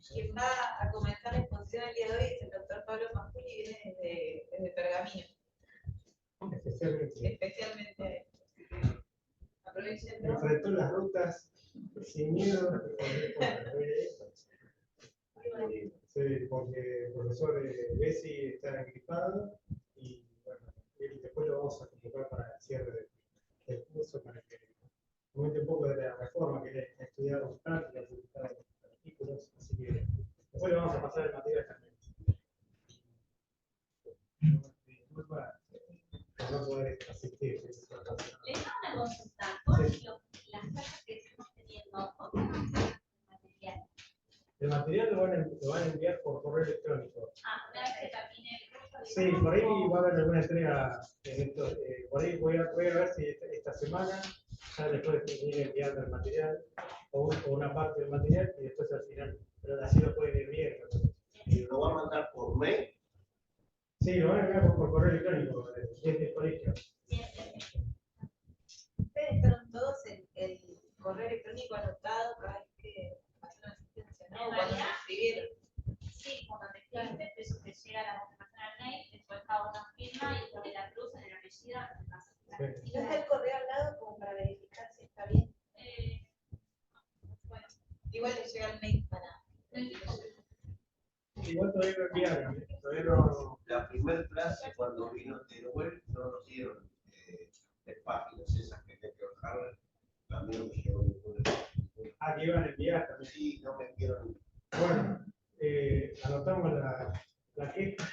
Quien va a comenzar la exposición el día de hoy es el doctor Pablo Masculi, viene desde Pergamino. Especialmente. Aprovechen. Enfrentó las rutas sin miedo. Sí, porque el profesor Bessi está gripado y bueno, después lo vamos a convocar para el cierre del curso para que comente un poco de la reforma que ha estudiado en práctica, ha publicado artículos, así que después le vamos a pasar el material también. Disculpa por no poder asistir. Les hago una consulta. Todas las clases que estamos teniendo, ¿cómo van a hacer el material? El material lo van a enviar por correo electrónico. Una vez que termine el curso. Sí, por ahí va a haber alguna entrega en esto. Por ahí voy a ver si esta semana ya después ir enviando el material o una parte del material y después al final, pero así lo pueden ir viendo. ¿Y lo va a mandar por mail? Sí, lo van a enviar por correo electrónico desde el colegio. Ustedes fueron todos el correo electrónico anotado cada vez que pasó la asistencia, ¿no? Cuando se escribieron. Sí, cuando te escribiste, eso te llega la confirmación al mail, después cada uno firma y pone la cruz en el apellido. ¿Y no está el correo al lado como para verificar si está bien? Bueno, igual le llega el mail para. Igual todavía lo enviaron, todavía no. La primera clase, cuando vino Teruel, no nos dieron las páginas esas que hay que bajar. También me llegó ninguna. Ah, que iban a enviar también. Sí, no me enviaron. Bueno, anotamos la queja.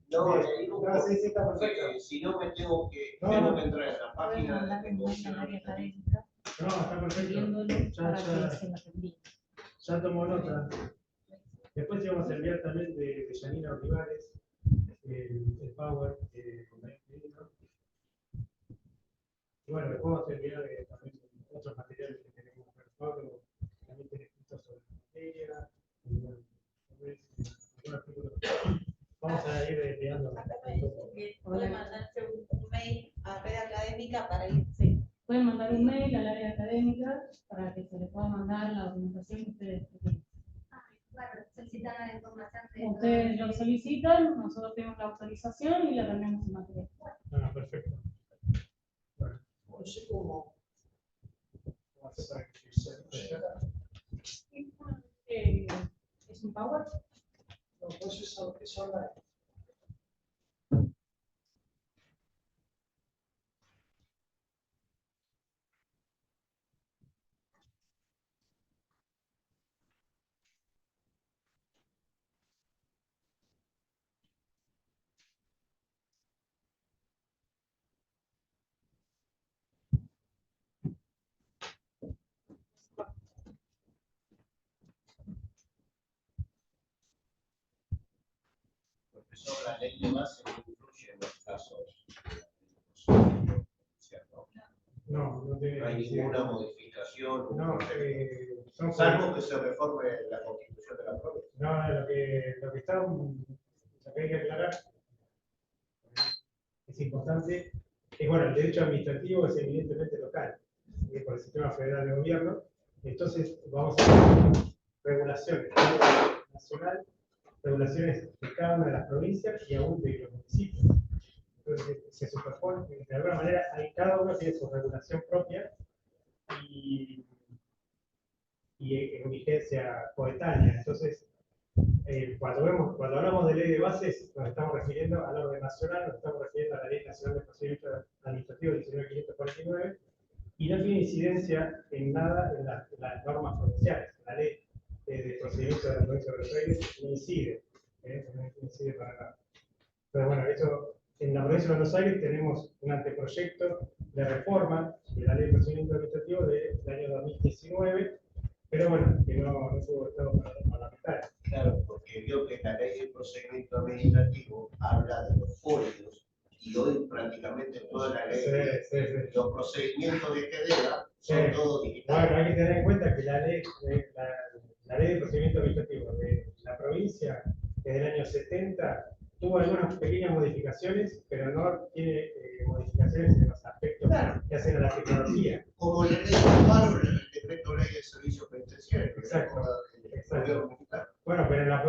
No, le digo, sí, está perfecto. si no me tengo que entrar en la página de Comisión académica. No, está perfecto. Pidiéndole para que se las envíe. Ya tomó nota. Después íbamos a enviar también de Yanina Olivares el Power con el libro. Y bueno, después vamos a enviar también otros materiales que tenemos con Pablo, también tiene escritos sobre la materia. Y bueno, algún artículo. Vamos a ir enviando. Acá me dice que pueden mandarse un mail a Red Académica para ir. Sí, pueden mandar un mail al área académica para que se les pueda mandar la documentación que ustedes tienen. Claro, solicitan la información. Ustedes lo solicitan, nosotros tenemos la autorización y la tenemos en material. Ah, perfecto. Bueno, no sé cómo hacer para que se ¿Es un Power? no, pues es online. Profesor, la ley de base no incluye en los casos. No tiene. No hay ninguna modificación. No, salvo que se reforme la constitución de la provincia. No, lo que hay que aclarar es importante. Es bueno, el derecho administrativo es evidentemente local, por el sistema federal de gobierno. Entonces, vamos a ver regulaciones nacional, regulaciones de cada una de las provincias y aún de los municipios. Entonces, se superpone, de alguna manera, cada uno tiene su regulación propia y en vigencia coetánea. Entonces, cuando hablamos de ley de bases, nos estamos refiriendo al orden nacional, nos estamos refiriendo a la Ley Nacional de Procedimiento Administrativo 19.549, y no tiene incidencia en nada en las normas provinciales. La Ley de Procedimiento de la Provincia de Buenos Aires no incide, no incide para nada. Pero bueno, eso, en la Provincia de Buenos Aires tenemos un anteproyecto de reforma de la Ley de Procedimiento Administrativo del año 2019, pero bueno, que no tuvo estado parlamentario. Claro, porque vio que la ley de procedimiento administrativo habla de los folios y hoy prácticamente toda la ley, los procedimientos de GEDEA son todos digitales. Bueno, hay que tener en cuenta que la ley de procedimiento administrativo de la provincia, desde el año 70, tuvo algunas pequeñas modificaciones, pero no tiene modificaciones en los aspectos que hacen a la tecnología. Como la ley de amparo, el decreto ley de servicios penitenciarios. Exacto.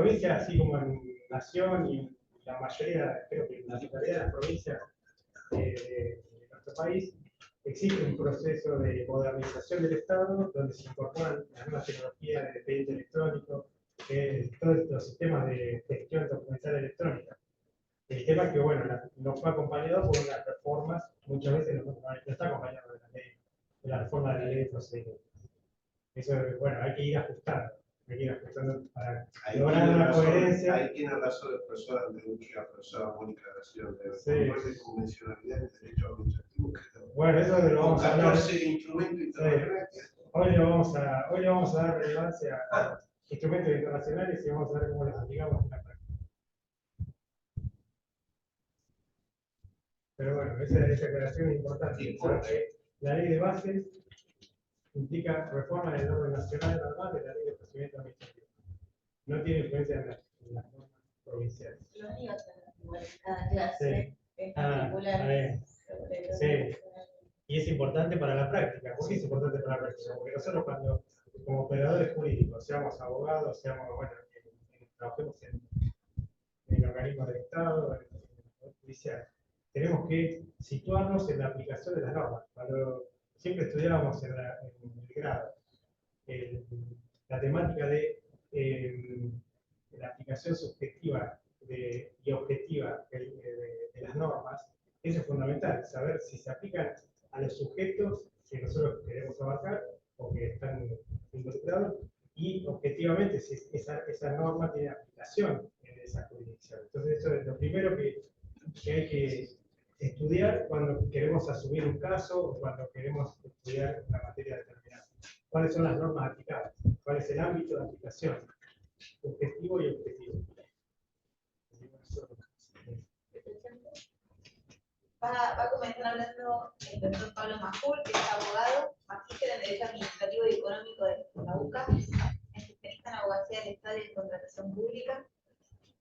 provincia, así como en Nación y la mayoría, creo que la totalidad de las provincias de nuestro país, existe un proceso de modernización del Estado donde se incorporan las nuevas tecnologías de expediente electrónico, todos los sistemas de gestión documental electrónica. El tema es que, bueno, nos fue acompañado por unas reformas, muchas veces no está acompañado de la reforma de la ley de procedimientos. Eso, bueno, hay que ir ajustando para lograr una coherencia. Ahí tiene razón la profesora Andalucía, la profesora Mónica Nación, de convencionalidad y derecho administrativo. Bueno, eso lo vamos a hablar. 14 instrumentos internacionales. Hoy le vamos a dar relevancia a los instrumentos internacionales y vamos a ver cómo los aplicamos en la práctica. Pero bueno, esa aclaración es importante. Porque la ley de bases implica reforma del orden nacional normal de la ley de procedimiento administrativo. No tiene influencia en las normas provinciales. Lo único que cada clase es particular. Sí. Y es importante para la práctica. ¿Por qué es importante para la práctica? Porque nosotros cuando, como operadores jurídicos, seamos abogados, seamos, bueno, trabajemos en organismos del Estado, en el Poder Judicial, tenemos que situarnos en la aplicación de las normas. Cuando siempre estudiábamos en el grado la temática de la aplicación subjetiva y objetiva de las normas, eso es fundamental, saber si se aplican a los sujetos que nosotros queremos abarcar o que están involucrados y objetivamente si esa norma tiene aplicación en esa jurisdicción. Entonces eso es lo primero que hay que estudiar cuando queremos asumir un caso o cuando queremos estudiar una materia determinada. ¿Cuáles son las normas aplicadas? ¿Cuál es el ámbito de aplicación? Objetivo y objetivo. Va a comenzar hablando el doctor Pablo Majul, que es abogado, magíster en Derecho Administrativo y Económico de la UCA, especialista en abogacía del Estado y en contratación pública,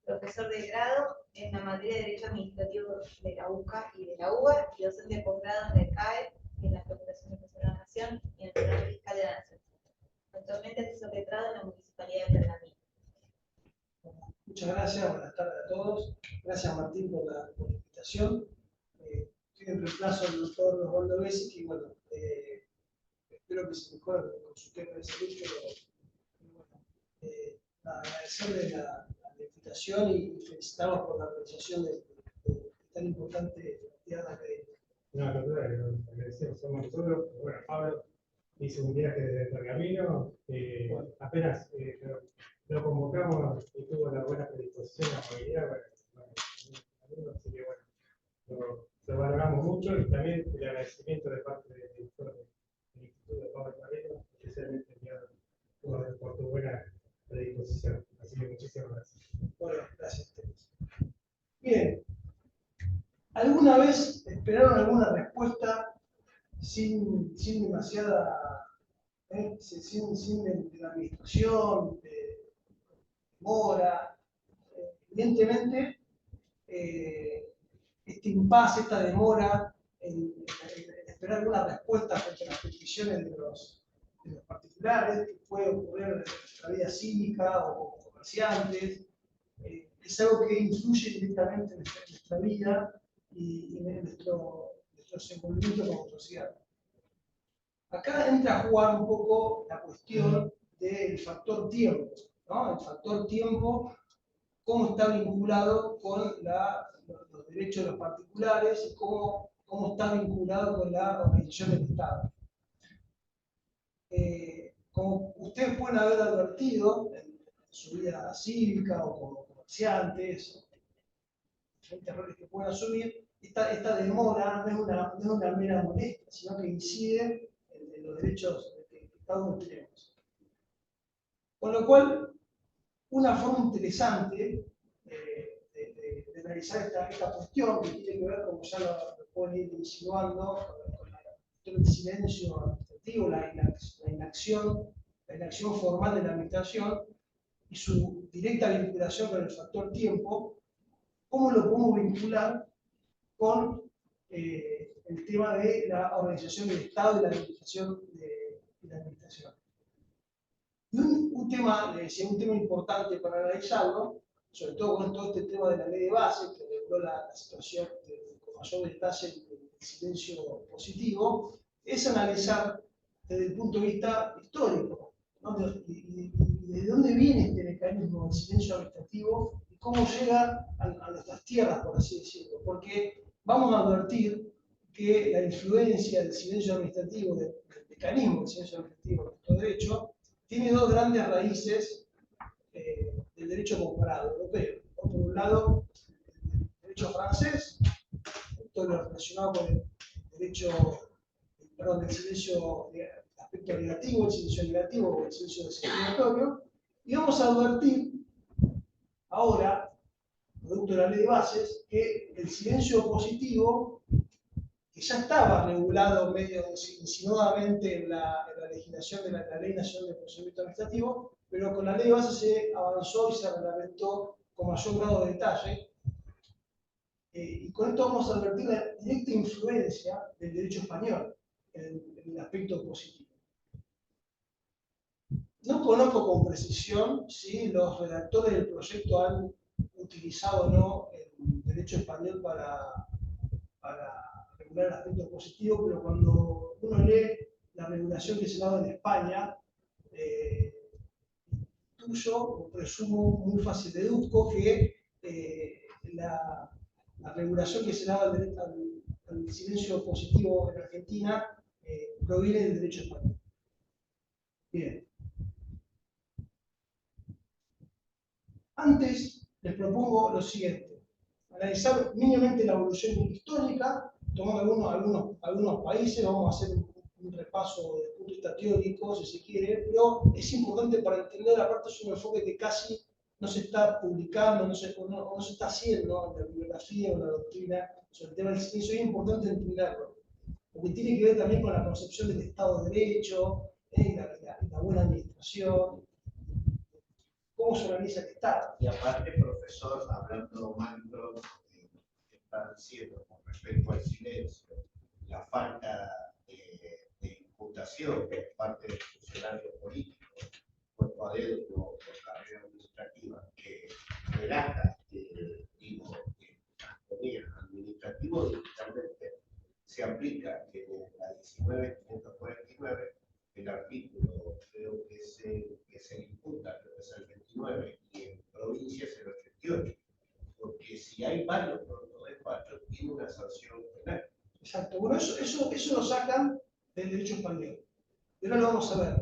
profesor de grado en la materia de Derecho Administrativo de la UCA y de la UBA, y docente de posgrado en el CAE, en la Procuración Especial de la Nación y en el Tribunal Fiscal de la Nación. Actualmente es letrado en la Municipalidad de Pergamino. Muchas gracias, buenas tardes a todos. Gracias Martín por la invitación. Estoy en reemplazo del doctor Osvaldo Bessi, que bueno, espero que se mejore con su tema de salud, pero bueno, agradecerle la invitación y felicitarlos por la realización de tan importante actividad académica. No, al contrario, agradecemos, somos nosotros. Bueno, Pablo hizo un viaje desde Pergamino, apenas lo convocamos y tuvo la buena predisposición a la movilidad, así que bueno, lo valoramos mucho y también el agradecimiento de parte del director del Instituto de Pablo Moreno, especialmente enviado por tu buena predisposición. Así que muchísimas gracias. Bueno, gracias a ustedes. Bien, ¿alguna vez esperaron alguna respuesta sin demasiada, sin de la administración, de demora? Evidentemente, este impasse, esta demora en esperar alguna respuesta frente a las peticiones de los particulares, que puede ocurrir en nuestra vida cívica o como comerciantes, es algo que influye directamente en nuestra vida y en nuestro desenvolvimiento como sociedad. Acá entra a jugar un poco la cuestión del factor tiempo, ¿no? El factor tiempo, cómo está vinculado con los derechos de los particulares y cómo está vinculado con la organización del Estado. Como ustedes pueden haber advertido en su vida cívica o como comerciantes, diferentes roles que pueden asumir, esta demora no es una mera molestia, sino que incide en los derechos que cada uno tenemos. Con lo cual, una forma interesante de analizar esta cuestión, que tiene que ver, como ya lo pueden ir insinuando, con el silencio administrativo, la inacción formal de la administración y su directa vinculación con el factor tiempo, ¿cómo lo podemos vincular con el tema de la organización del Estado y la administración de la administración? Y un tema, le decía, un tema importante para analizarlo, sobre todo con todo este tema de la ley de base, que reguló la situación con mayor detalle del silencio positivo, es analizar desde el punto de vista histórico, ¿no? Y de dónde viene este mecanismo del silencio administrativo y cómo llega a nuestras tierras, por así decirlo. Porque vamos a advertir que la influencia del silencio administrativo, del mecanismo del silencio administrativo en nuestro derecho, tiene dos grandes raíces del derecho comparado europeo. Por un lado, el derecho francés, todo lo relacionado con el derecho, perdón, el silencio, el aspecto negativo, el silencio negativo o el silencio discriminatorio, y vamos a advertir ahora, producto de la ley de bases, que el silencio positivo, que ya estaba regulado medio insinuadamente en la legislación de la Ley Nacional de Procedimiento Administrativo, pero con la ley de bases se avanzó y se reglamentó con mayor grado de detalle. Y con esto vamos a advertir la directa influencia del derecho español en el aspecto positivo. No conozco con precisión si los redactores del proyecto han utilizado o no el derecho español para regular el aspecto positivo, pero cuando uno lee la regulación que se ha dado en España, intuyo o presumo, muy fácil deduzco que la regulación que se da al silencio positivo en Argentina proviene del derecho español. Bien. Antes les propongo lo siguiente: analizar mínimamente la evolución histórica, tomando algunos países. Vamos a hacer un repaso desde el punto de vista teórico, si se quiere, pero es importante para entender, aparte es un enfoque que casi no se está publicando, no se está haciendo en la bibliografía o en la doctrina sobre el tema del silencio. Es importante entenderlo, porque tiene que ver también con la concepción del Estado de Derecho, y la buena administración, cómo se organiza el Estado. Y aparte, profesor, hablando macro, que está diciendo con respecto al silencio, la falta de imputación por parte del funcionario político, cuerpo adentro o carrera administrativa, que relata, el administrativo digitalmente se aplica en la 19.549, el artículo creo que se imputa, creo que es el 29, y en provincias el 88, porque si hay varios despachos, tiene una sanción penal. Exacto, bueno, eso lo sacan del derecho español, y ahora lo vamos a ver.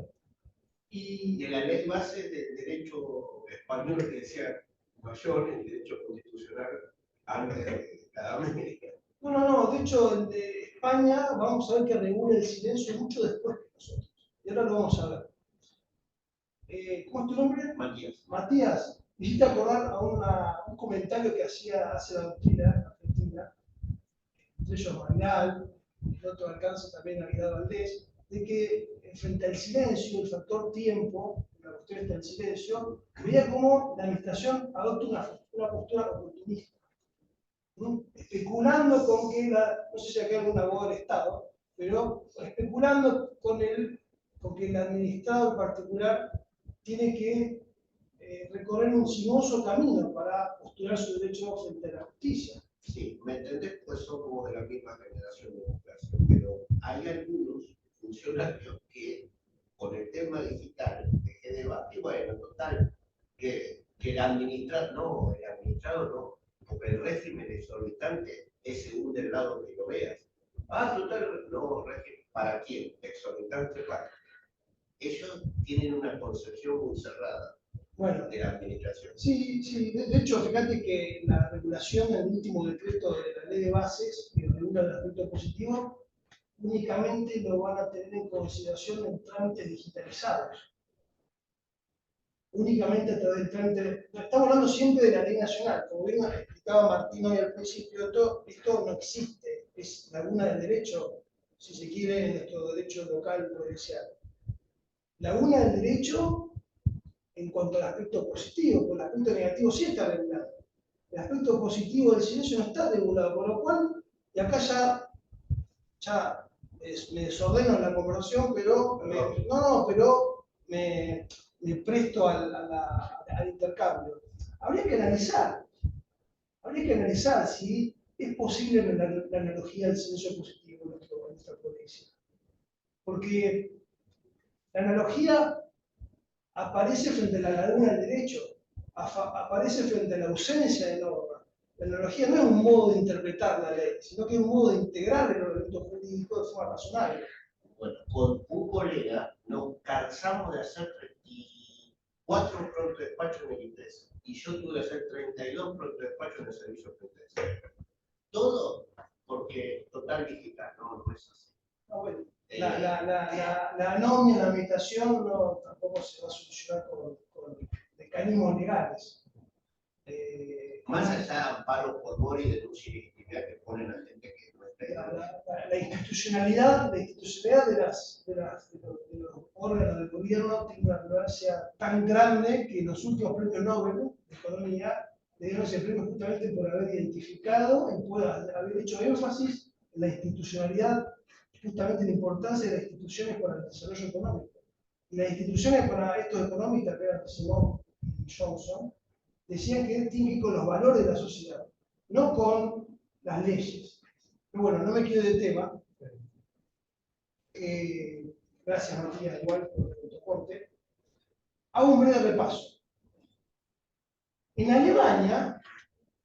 Y de la ley base del derecho español que decía mayor, el derecho constitucional, antes de la América. No, de hecho, el de España vamos a ver que regula el silencio mucho después que nosotros, y ahora lo vamos a ver. ¿Cómo es tu nombre? Matías. Matías, me hiciste acordar a un comentario que hace la doctrina argentina, entre ellos Magnal, el otro alcance también Aguilar Valdés, de que frente al silencio, el factor tiempo, la cuestión está en silencio, veía cómo la administración adopta una postura oportunista, ¿no? Especulando con que no sé si acá hay algún abogado del Estado, pero especulando con que el administrado en particular tiene que recorrer un sinuoso camino para postular su derecho frente a la justicia. Sí, ¿me entendés? Pues somos de la misma generación de democracia, pero hay algunos funcionarios que con el tema digital dejé de debate, bueno, total, que el administrado no, porque el régimen exorbitante es según del lado que lo veas. Total, no, régimen, ¿para quién? Exorbitante para. Ellos tienen una concepción muy cerrada de la administración. Sí, de hecho, fíjate que la regulación del último decreto de la ley de bases, que regula el aspecto positivo, únicamente lo van a tener en consideración en trámites digitalizados. Únicamente a través del trámite. Estamos hablando siempre de la ley nacional. Como bien explicaba Martín hoy al principio, esto no existe. Es laguna del derecho, si se quiere, en nuestro derecho local provincial. Laguna del derecho en cuanto al aspecto positivo, porque el aspecto negativo sí está regulado. El aspecto positivo del silencio no está regulado, por lo cual, y acá ya me desordeno en la conversación, pero me presto al intercambio. Habría que analizar si es posible la analogía del silencio positivo en nuestra provincia. Porque la analogía aparece frente a la laguna del derecho, aparece frente a la ausencia de norma. La analogía no es un modo de interpretar la ley, sino que es un modo de integrar el ordenamiento jurídico de forma razonable. Bueno, con un colega nos cansamos de hacer 34 pronto despachos en el IPS y yo tuve que hacer 32 pronto despachos en el servicio penitenciario. Todo porque total digital, no es así. No, bueno, la anomia, la meditación tampoco se va a solucionar con mecanismos legales. Más allá de amparos por mor y denuncia y legitimidad que ponen a gente que no está. La institucionalidad de los órganos del gobierno tiene una relevancia tan grande que los últimos premios Nobel de Economía le dieron ese premio justamente por haber identificado y por haber hecho énfasis en la institucionalidad, justamente la importancia de las instituciones para el desarrollo económico. Y las instituciones para estos economistas, que eran Simon y Johnson, decían que tienen que ir con los valores de la sociedad, no con las leyes. Pero bueno, no me quedo de tema. Gracias, Matías, igual por el autocorte. Hago un breve repaso. En Alemania,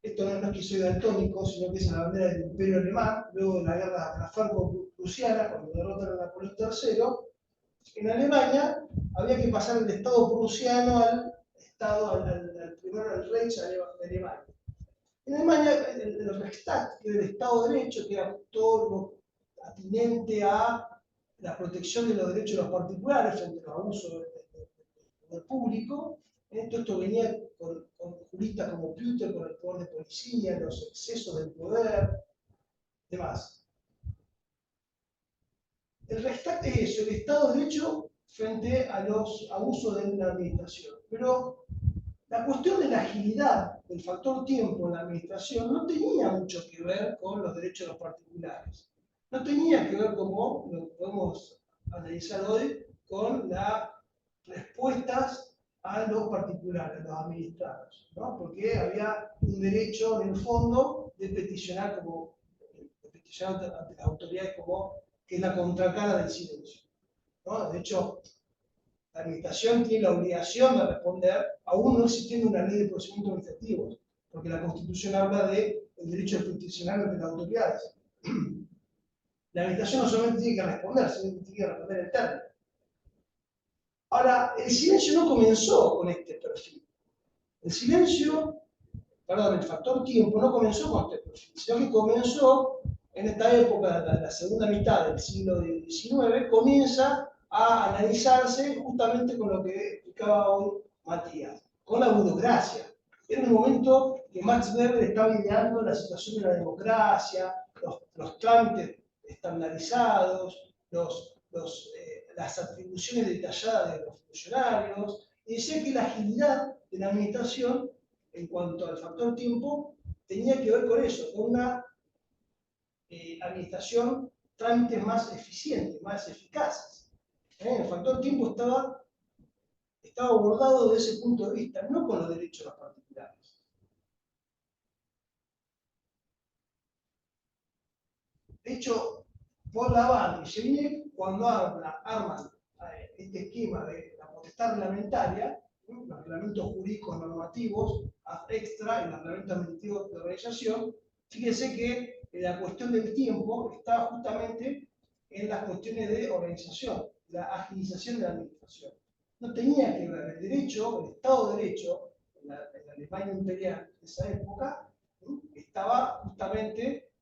esto no es que soy daltónico, sino que es la bandera del Imperio Alemán, luego de la guerra franco-prusiana, cuando derrotaron a Napoleón III, en Alemania había que pasar del Estado prusiano al Reich de Alemania. En Alemania, el Reichstag, que era el Estado de Derecho, que era todo lo atinente a la protección de los derechos de los particulares frente a los abusos del poder público. Todo esto venía con juristas como Pütter, con el poder de policía, los excesos del poder, demás. El Reichstag es eso, el Estado de Derecho frente a los abusos de la administración. Pero la cuestión de la agilidad del factor tiempo en la administración no tenía mucho que ver con los derechos de los particulares. No tenía que ver, como lo podemos analizar hoy, con las respuestas a los particulares, a los administrados, ¿no? Porque había un derecho en el fondo de peticionar ante las autoridades como que es la contracara del silencio, ¿no? De hecho, la administración tiene la obligación de responder, aún no existiendo una ley de procedimientos administrativos, porque la Constitución habla del derecho de peticionar ante las autoridades. La administración no solamente tiene que responder, sino que tiene que responder en términos. Ahora, el silencio no comenzó con este perfil. El factor tiempo no comenzó con este perfil, sino que comenzó en esta época, la segunda mitad del siglo XIX, comienza a analizarse justamente con lo que explicaba hoy Matías, con la burocracia. Era un momento que Max Weber estaba ideando la situación de la democracia, los trámites estandarizados, las atribuciones detalladas de los funcionarios, y decía que la agilidad de la administración en cuanto al factor tiempo tenía que ver con eso, con una administración, trámites más eficientes, más eficaces. El factor tiempo estaba abordado desde ese punto de vista, no con los derechos de los particulares. De hecho, por Lavand y Jelinek, cuando arman este esquema de la potestad reglamentaria, los reglamentos jurídicos normativos extra y los reglamentos administrativos de organización, fíjense que la cuestión del tiempo está justamente en las cuestiones de organización, la agilización de la administración. No tenía que ver el derecho, el Estado de Derecho, en la Alemania imperial de esa época, estaba justamente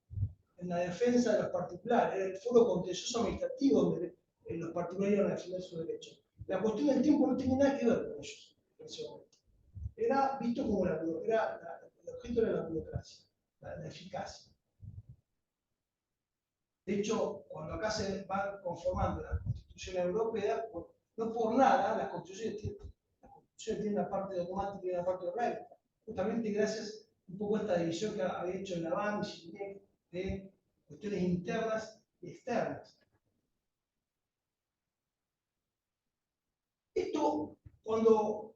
en la defensa de los particulares, era el foro contencioso administrativo donde los particulares iban a defender sus derechos. La cuestión del tiempo no tenía nada que ver con ellos en ese momento. Era visto como el objeto era la burocracia, la eficacia. De hecho, cuando acá se va conformando la Constitución Europea, no por nada las constituciones tienen una parte dogmática y una parte orgánica. Justamente gracias un poco a esta división que había hecho Lavand y Jelinek de cuestiones internas y externas. Esto cuando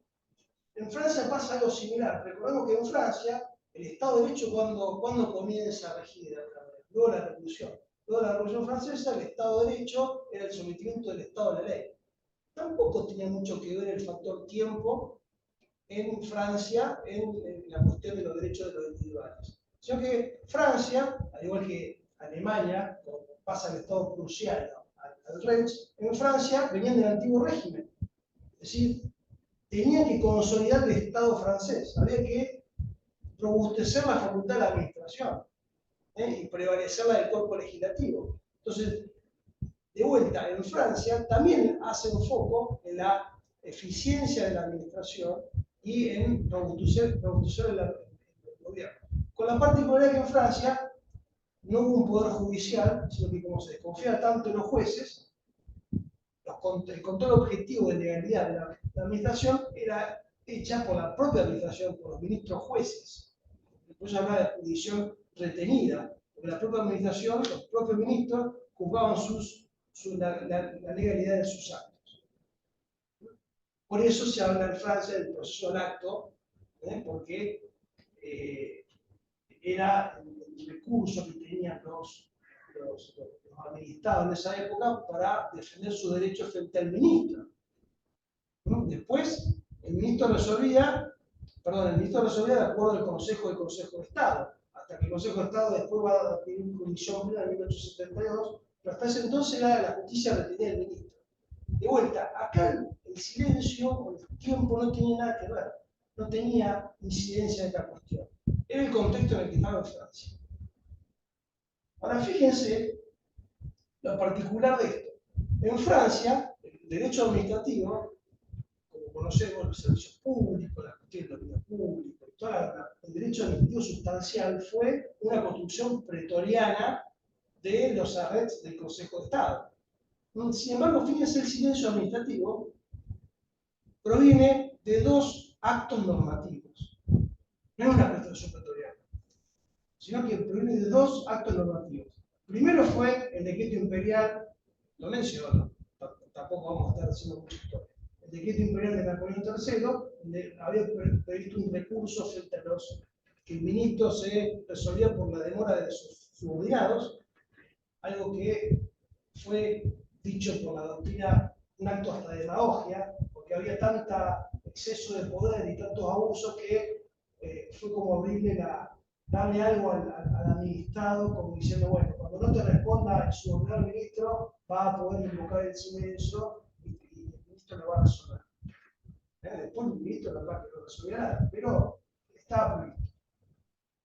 en Francia pasa algo similar. Recordemos que en Francia el Estado de Derecho cuando comienza a regir de alguna manera, luego la Revolución. Luego de la Revolución Francesa, el Estado de Derecho era el sometimiento del Estado a la ley. Tampoco tenía mucho que ver el factor tiempo en Francia en la cuestión de los derechos de los individuales. Sino que Francia, al igual que Alemania, cuando pasa el Estado prusiano al Reich, en Francia venían del antiguo régimen. Es decir, tenían que consolidar el Estado francés, había que robustecer la facultad de la administración y prevalecer la del cuerpo legislativo. Entonces, de vuelta, en Francia también hacen foco en la eficiencia de la administración y en robustecer el gobierno. Con la particularidad que en Francia no hubo un poder judicial, sino que como se desconfía tanto en los jueces, el control objetivo de legalidad de la administración era hecha por la propia administración, por los ministros jueces. Después se habla de jurisdicción retenida, porque la propia administración, los propios ministros, juzgaban la legalidad de sus actos. Por eso se habla en Francia del proceso al acto, porque era el recurso que tenían los administrados en esa época para defender sus derechos frente al ministro. Después, el ministro resolvía de acuerdo al Consejo de Estado, hasta que el Consejo de Estado después va a adquirir jurisdicción plena en 1872, pero hasta ese entonces era la justicia retenida del ministro. De vuelta, acá el silencio o el tiempo no tenía nada que ver, no tenía incidencia en esta cuestión. Era el contexto en el que estaba en Francia. Ahora fíjense lo particular de esto. En Francia, el derecho administrativo, como conocemos los servicios públicos, la cuestión del dominio público, el derecho administrativo sustancial fue una construcción pretoriana de los arrets del Consejo de Estado. Sin embargo, fíjense, el silencio administrativo proviene de dos actos normativos. No es una construcción pretoriana, sino que proviene de dos actos normativos. Primero fue el decreto imperial, lo menciono, tampoco vamos a estar haciendo mucha historia. El decreto imperial de Napoleón III, donde había previsto un recurso frente a que el ministro se resolvía por la demora de sus subordinados, algo que fue dicho por la doctrina, un acto hasta de demagogia, porque había tanto exceso de poder y tantos abusos que fue como darle algo al administrado, como diciendo, bueno, cuando no te responda el subordinado ministro, va a poder invocar el silencio y el ministro lo va a resolver. Después el ministro no va a resolver nada, pero estaba previsto.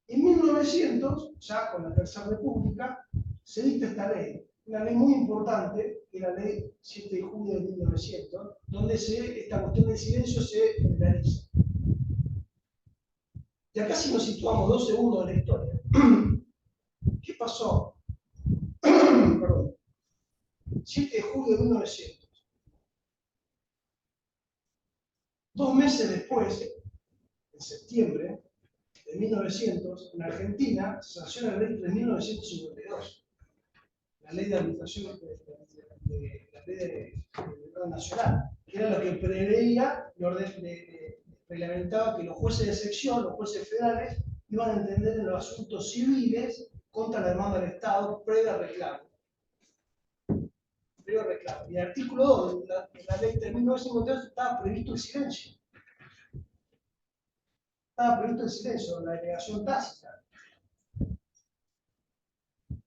En 1900, ya con la Tercera República, se dicta esta ley, una ley muy importante, que es la ley 7 de julio de 1900, donde esta cuestión del silencio se generaliza. Y acá si nos situamos 2 segundos en la historia, ¿qué pasó? Perdón. 7 de julio de 1900. 2 meses después, en septiembre de 1900, en Argentina se sanciona la ley de 1952, la ley de administración la ley de orden nacional, que era lo que preveía, reglamentaba que los jueces de sección, los jueces federales, iban a entender en los asuntos civiles contra la demanda del Estado previo reclamo. Y el artículo 2 de la ley de 1952 estaba previsto el silencio. Estaba previsto el silencio, la denegación tácita.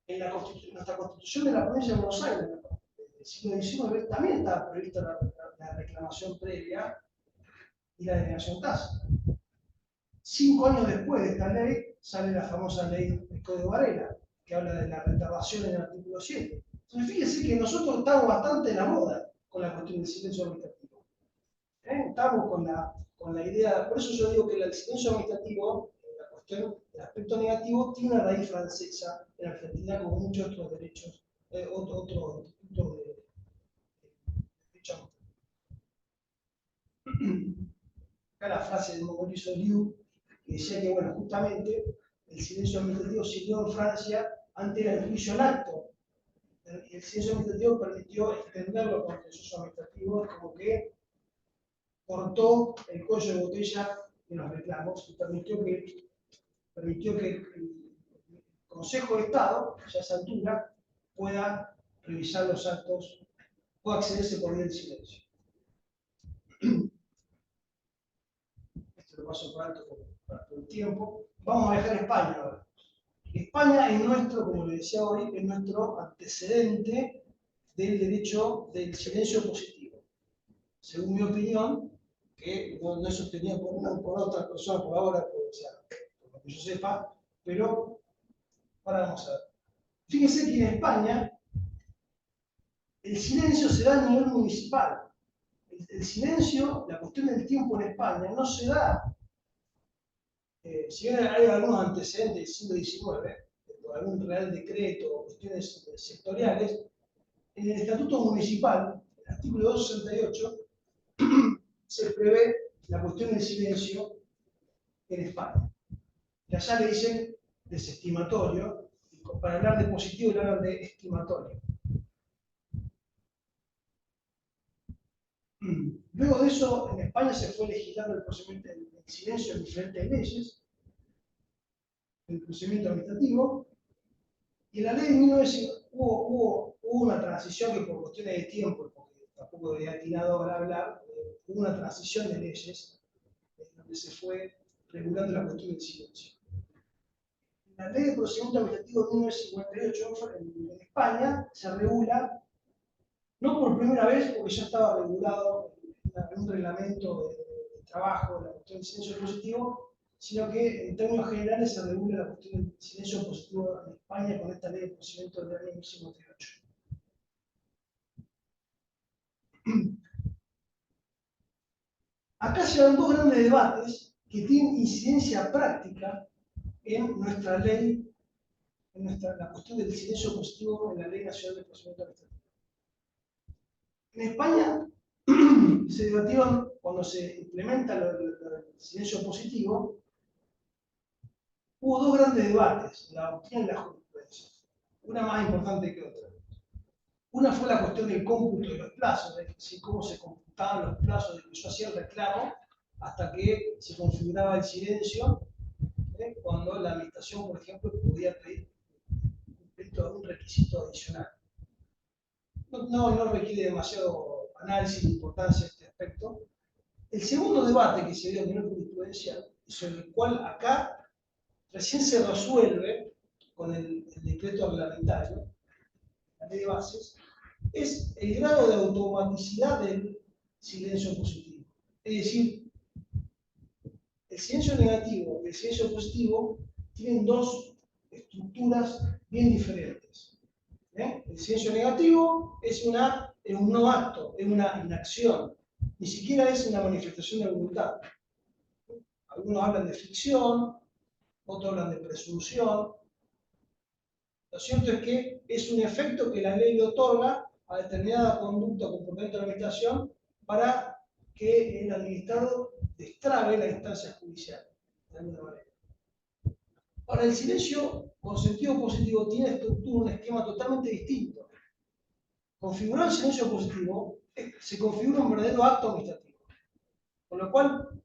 En nuestra Constitución de la Provincia de Buenos Aires, del siglo XIX, también estaba prevista la reclamación previa y la denegación tácita. 5 años después de esta ley, sale la famosa ley del Código Varela, que habla de la retardación en el artículo 7. Entonces, fíjense que nosotros estamos bastante en la moda con la cuestión del silencio administrativo. Estamos con la idea, por eso yo digo que el silencio administrativo, la cuestión, el aspecto negativo, tiene una raíz francesa en Argentina, como muchos otros derechos, otros institutos de derecho. Acá la frase de Maurice Liu, que decía que, bueno, justamente el silencio administrativo sirvió en Francia antes del juicio al acto. El silencio administrativo permitió extender los contenciosos administrativos, como que cortó el cuello de botella de los reclamos y permitió que el Consejo de Estado, ya a esa altura, pueda revisar los actos, pueda accederse por vía del silencio. Esto lo paso por alto por el tiempo. Vamos a dejar España ahora. España es nuestro, como le decía hoy, es nuestro antecedente del derecho del silencio positivo. Según mi opinión, que no es sostenida por otras personas por ahora, por lo que yo sepa, pero ahora vamos a ver. Fíjense que en España el silencio se da a nivel municipal. El silencio, la cuestión del tiempo en España no se da. Si bien hay algunos antecedentes del siglo XIX, por algún real decreto o cuestiones sectoriales, en el Estatuto Municipal, el artículo 268, se prevé la cuestión del silencio en España. Y allá le dicen desestimatorio, y para hablar de positivo le hablan de estimatorio. Luego de eso, en España se fue legislando el procedimiento del silencio en diferentes leyes, el procedimiento administrativo, y en la ley de 1950 hubo una transición que por cuestiones de tiempo, porque tampoco he atinado a hablar, hubo una transición de leyes donde se fue regulando la cuestión del silencio. En la ley de procedimiento administrativo de 1958 en España se regula, no por primera vez, porque ya estaba regulado en un reglamento de trabajo, la cuestión del silencio positivo, sino que en términos generales se regula la cuestión del silencio positivo en España con esta ley de procedimiento del año 1958. Acá se dan dos grandes debates que tienen incidencia práctica en nuestra ley, la cuestión del silencio positivo en la Ley Nacional de Procedimiento Administrativo. En España se debatieron, cuando se implementa el silencio positivo, hubo dos grandes debates, la doctrina y la jurisprudencia, una más importante que otra. Una fue la cuestión del cómputo de los plazos, es decir, cómo se computaban los plazos de que yo hacía el reclamo hasta que se configuraba el silencio, cuando la administración, por ejemplo, podía pedir un requisito adicional. No requiere demasiado análisis de importancia este aspecto. El segundo debate que se dio a nivel jurisprudencial, sobre el cual acá recién se resuelve con el decreto reglamentario, la ley de bases, es el grado de automaticidad del silencio positivo. Es decir, el silencio negativo y el silencio positivo tienen dos estructuras bien diferentes. El silencio negativo es un no acto, es una inacción, ni siquiera es una manifestación de voluntad. Algunos hablan de ficción, otros hablan de presunción. Lo cierto es que es un efecto que la ley le otorga a determinada conducta o comportamiento de la administración para que el administrado destrabe la instancia judicial, de alguna manera. Ahora, el silencio con sentido positivo tiene estructura, un esquema totalmente distinto. Configurar el silencio positivo se configura un verdadero acto administrativo. Con lo cual,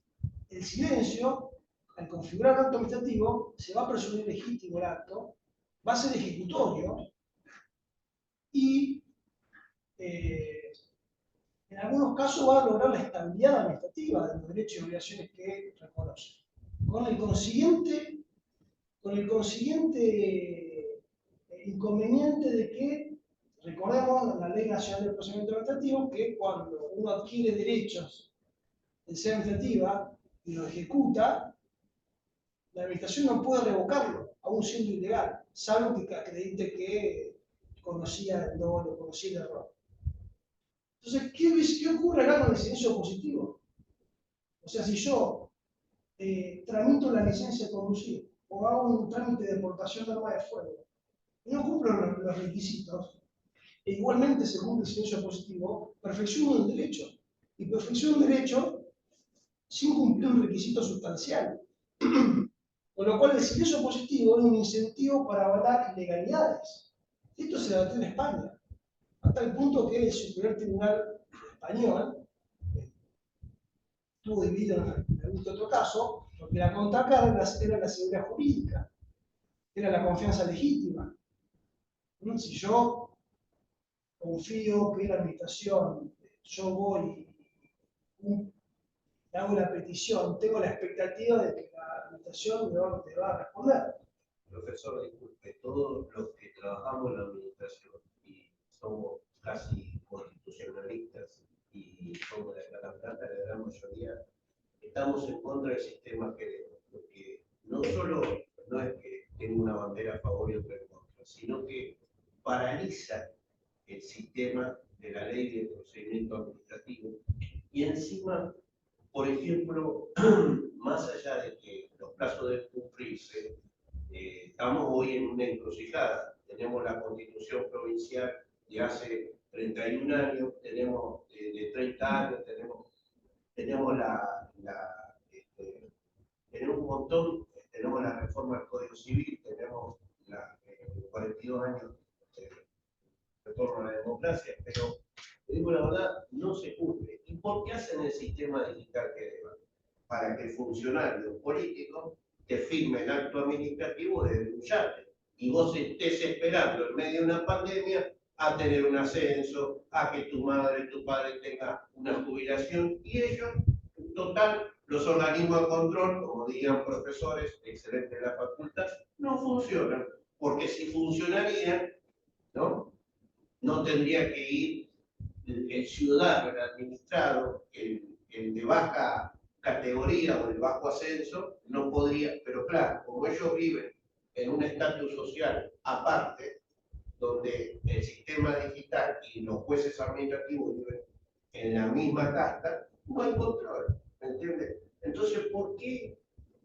el silencio, al configurar el acto administrativo, se va a presumir legítimo el acto, va a ser ejecutorio y en algunos casos va a lograr la estabilidad administrativa de los derechos y obligaciones que reconoce. Con el consiguiente inconveniente de que, recordemos la Ley Nacional de Procedimiento Administrativo, que cuando uno adquiere derechos en sede administrativa y lo ejecuta, la administración no puede revocarlo, aún siendo ilegal, salvo que acredite que conocía el dolo, conocía el error. Entonces, ¿qué ocurre acá con el silencio positivo? O sea, si yo tramito la licencia de conducir o hago un trámite de portación de arma de fuego y no cumplo los requisitos, e igualmente se cumple el silencio positivo, perfecciono un derecho. Y perfecciono un derecho sin cumplir un requisito sustancial. Con lo cual el silencio positivo es un incentivo para avalar ilegalidades. Esto se debatió en España, hasta el punto que el Superior Tribunal Español, estuvo dividido en algún que otro caso, porque la contracara era la seguridad jurídica, era la confianza legítima. Si yo confío que la administración, yo voy y hago la petición, tengo la expectativa de que la administración me va a responder. Profesor, disculpe, todos los que trabajamos en la administración y somos casi constitucionalistas y somos la gran mayoría, estamos en contra del sistema que tenemos, porque no solo no es que tenga una bandera a favor y otra en contra, sino que paraliza el sistema de la ley de procedimiento administrativo y encima, por ejemplo, más allá de que los plazos deben cumplirse, estamos hoy en una encrucijada. Tenemos la Constitución provincial de hace 31 años, tenemos de 30 años, tenemos tenemos un montón, tenemos la reforma del Código Civil, tenemos 42 años de retorno a la democracia, pero te digo la verdad, no se cumple. ¿Y por qué hacen el sistema digital que deba? Para que el funcionario político te firme el acto administrativo de denunciarte y vos estés esperando en medio de una pandemia a tener un ascenso, a que tu madre, tu padre tenga una jubilación y ellos, en total, los organismos de control, como dirían profesores excelentes de la facultad, no funcionan, porque si funcionarían, no tendría que ir el ciudadano, el administrado, el de baja categoría o el bajo ascenso, no podría, pero claro, como ellos viven en un estatus social aparte, donde el sistema digital y los jueces administrativos viven en la misma casta, no hay control, ¿me entiendes? Entonces, ¿por qué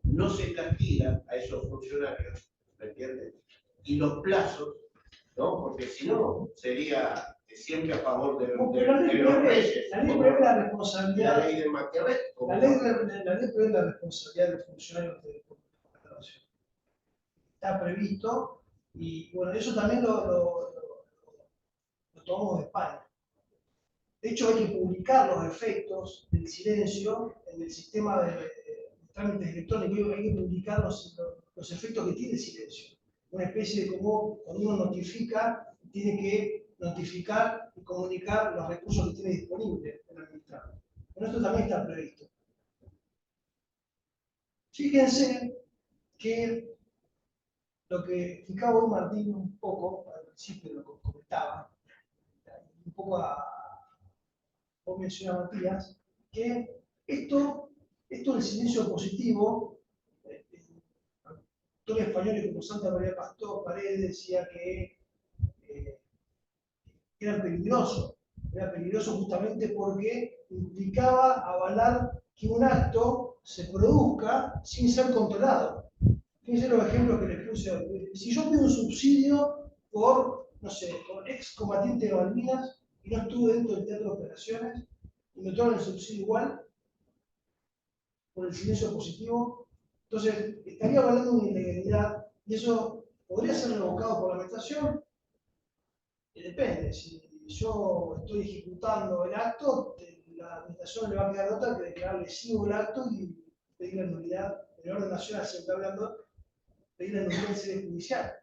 no se castiga a esos funcionarios, ¿me entiendes? Y los plazos, ¿no? Porque si no, sería siempre a favor de los reyes. La ley prevé la responsabilidad. La ley de Maquiavel. La ley prevé la responsabilidad de los funcionarios de la Federación. Está previsto, y bueno, eso también lo tomamos de España. De hecho, hay que publicar los efectos del silencio en el sistema de trámites electrónicos. Hay que publicar los efectos que tiene el silencio. Una especie de como cuando uno notifica, tiene que notificar y comunicar los recursos que tiene disponibles el administrador. Pero esto también está previsto. Fíjense que lo que explicaba hoy Martín un poco, al principio lo comentaba, un poco vos mencionabas, Matías, que esto del silencio positivo, autores españoles como Santa María Pastor, Paredes, decía que era peligroso justamente porque implicaba avalar que un acto se produzca sin ser controlado. Fíjense los ejemplos que les puse hoy. Si yo pido un subsidio por, no sé, por excombatiente de Malvinas y no estuve dentro del teatro de operaciones y me otorgan el subsidio igual, por el silencio positivo, entonces estaría avalando una ilegalidad y eso podría ser revocado por la administración. Depende, si yo estoy ejecutando el acto, la administración le va a quedar otra que declarar lesivo el acto y pedir la nulidad. En el orden nacional se está hablando, pedir la nulidad en sede judicial.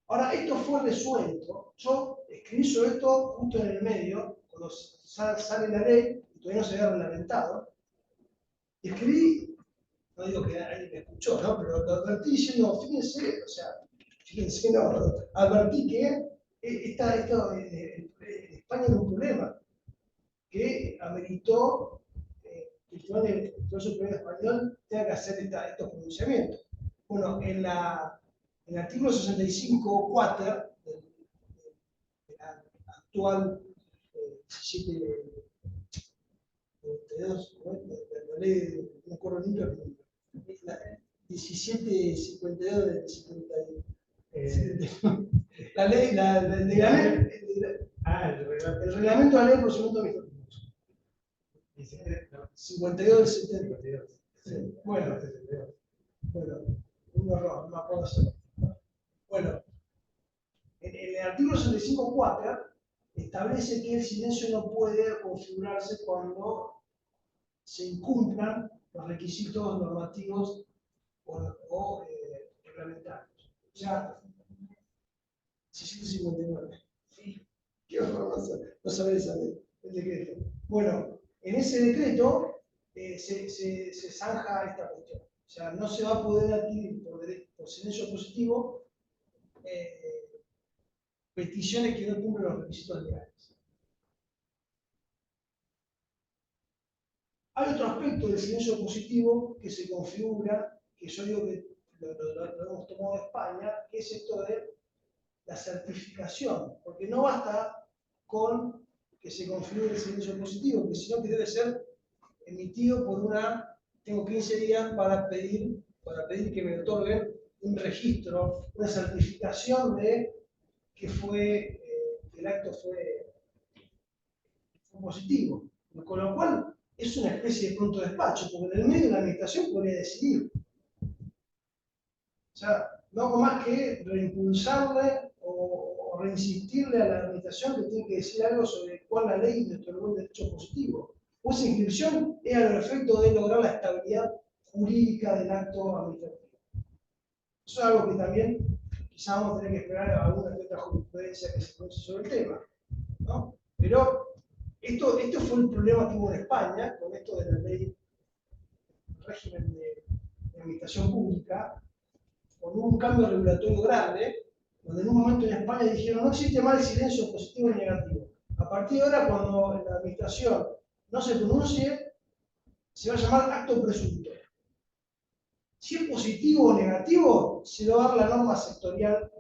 Ahora, esto fue resuelto. Yo escribí sobre esto justo en el medio, cuando sale la ley, y todavía no se había reglamentado, y escribí, no digo que alguien me escuchó, ¿no? Pero lo advertí diciendo, fíjense, advertí que en España era un problema que ameritó que el Tribunal Superior Español tenga que hacer estos pronunciamientos. Bueno, en el artículo 65.4 de la actual 1752, de la ley, no recuerdo nunca, 1752 del 70. La ley, el reglamento de la ley de procedimiento administrativo. 52 del 70. Sí. Bueno, un error, no me acuerdo hacerlo. Bueno, en el artículo 65.4 establece que el silencio no puede configurarse cuando se incumplan los requisitos normativos o reglamentarios. O sea, 659. ¿Qué vamos a hacer? No saber el decreto. Bueno, en ese decreto se zanja esta cuestión. O sea, no se va a poder adquirir por silencio positivo peticiones que no cumplen los requisitos legales. Hay otro aspecto del silencio positivo que se configura, que yo digo que lo hemos tomado de España, que es esto de la certificación, porque no basta con que se configure el silencio positivo, sino que debe ser emitido por tengo 15 días para pedir que me otorguen un registro, una certificación de que el acto fue positivo. Con lo cual, es una especie de pronto despacho, porque en el medio de la administración podría decidir. O sea, no hago más que reimpulsarle o reinsistirle a la administración que tiene que decir algo sobre cuál la ley le otorgó el derecho positivo. O esa inscripción es al efecto de lograr la estabilidad jurídica del acto administrativo. Eso es algo que también quizás vamos a tener que esperar a alguna que otra jurisprudencia que se pronuncie sobre el tema, ¿no? Pero esto fue el problema que hubo en España con esto de la ley, el régimen de administración pública, con un cambio regulatorio grande, donde en un momento en España dijeron no existe más el silencio positivo y negativo. A partir de ahora, cuando en la administración no se pronuncie, se va a llamar acto presunto. Si es positivo o negativo, se va a dar la norma sectorial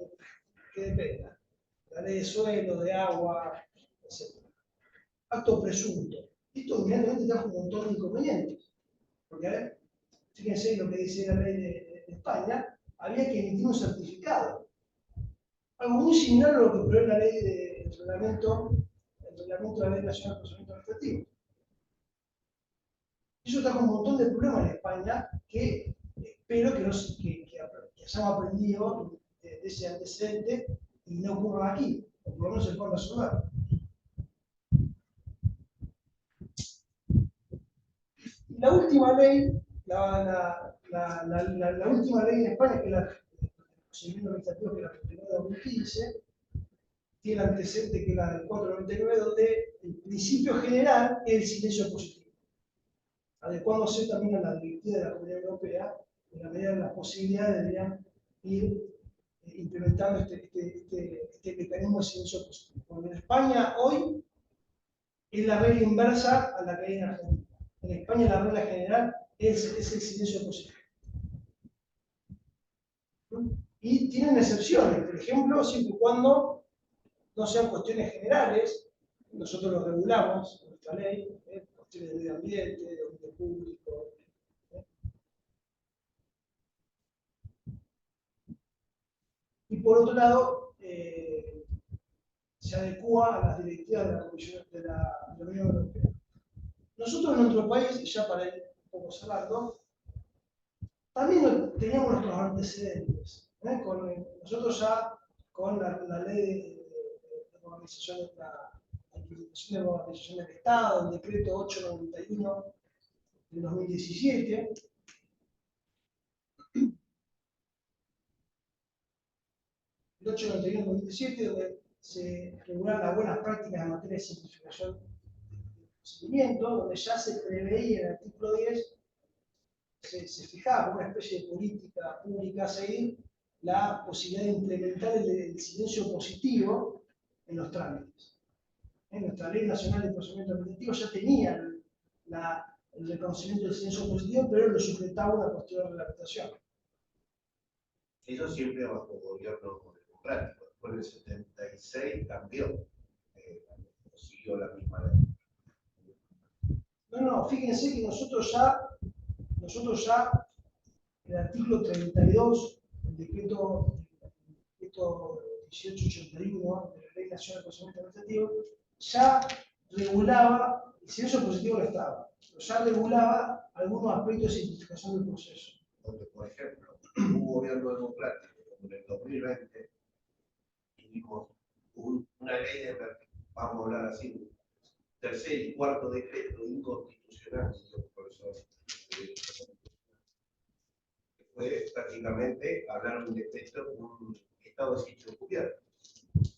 que dependa. La ley de suelo, de agua, etc. Acto presunto. Esto evidentemente trajo un montón de inconvenientes. Porque, fíjense lo que dice la ley de España, había que emitir un certificado. Algo muy similar a lo que prevé la ley del reglamento de la Ley Nacional de Procedimiento Administrativo. Eso trajo un montón de problemas en España que espero que hayamos aprendido de ese antecedente y no ocurra aquí, o por lo menos se pueda resolver. Y la última ley, la última ley en España, que es la procedimiento administrativo, que es la 39 de 2015, tiene el antecedente que es la del 499, donde el principio general es el silencio positivo, adecuándose también a la directiva de la Comunidad Europea. En la medida de las posibilidades deberían ir implementando este mecanismo de silencio positivo. Porque en España hoy es la regla inversa a la que hay en Argentina. En España la regla general es el silencio positivo. Y tienen excepciones, por ejemplo, siempre y cuando no sean cuestiones generales, nosotros lo regulamos en nuestra ley, cuestiones de medio ambiente, de dominio público. Y por otro lado, se adecua a las directivas de la Comisión de la Unión Europea. Nosotros en nuestro país, y ya para ir un poco cerrando, también teníamos nuestros antecedentes. Nosotros ya con la ley de organización de la implementación de la organización del Estado, el decreto 891 de 2017, el 891 de 2017, donde se regulan las buenas prácticas en materia de simplificación del procedimiento, donde ya se preveía en el artículo 10, se fijaba como una especie de política pública a seguir la posibilidad de implementar el silencio positivo en los trámites. En nuestra Ley Nacional de Procedimiento Administrativo ya tenía el reconocimiento del silencio positivo, pero lo sujetaba a una posterior reglamentación. Eso siempre bajo gobierno democrático. Después del 76 cambió, siguió la misma ley. No, fíjense que nosotros ya, el artículo 32, el decreto 1881 de la Ley Nacional de Procedimiento Administrativo, ya regulaba, el silencio positivo no estaba, pero ya regulaba algunos aspectos de simplificación del proceso. Donde, por ejemplo, un gobierno democrático, como en el 2020, tuvimos una ley de, vamos a hablar así, tercer y cuarto decreto inconstitucional, señor profesor, que fue prácticamente hablar de un decreto, un estado de sitio cubierto.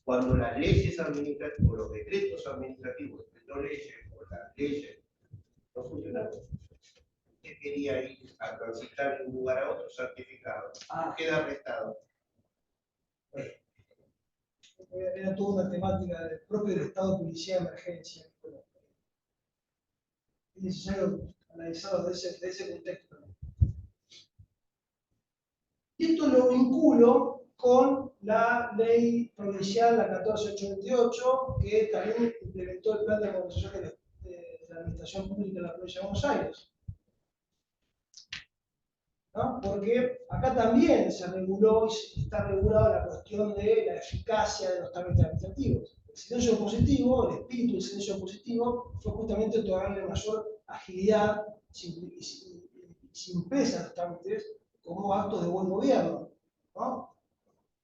Cuando las leyes administrativas, o los decretos administrativos, no leyes, o las leyes, no funcionaron. Usted quería ir a transitar de un lugar a otro certificado, queda arrestado. Era toda una temática del propio del estado de policía de emergencia. Es necesario analizarlo desde ese contexto. Y esto lo vinculo con la ley provincial, la 14828, que también implementó el plan de modernización de la administración pública de la provincia de Buenos Aires. ¿No? Porque acá también se reguló y está regulada la cuestión de la eficacia de los trámites administrativos. El silencio positivo, el espíritu del silencio positivo, fue justamente otorgarle mayor agilidad y simpleza a los trámites como actos de buen gobierno, ¿no?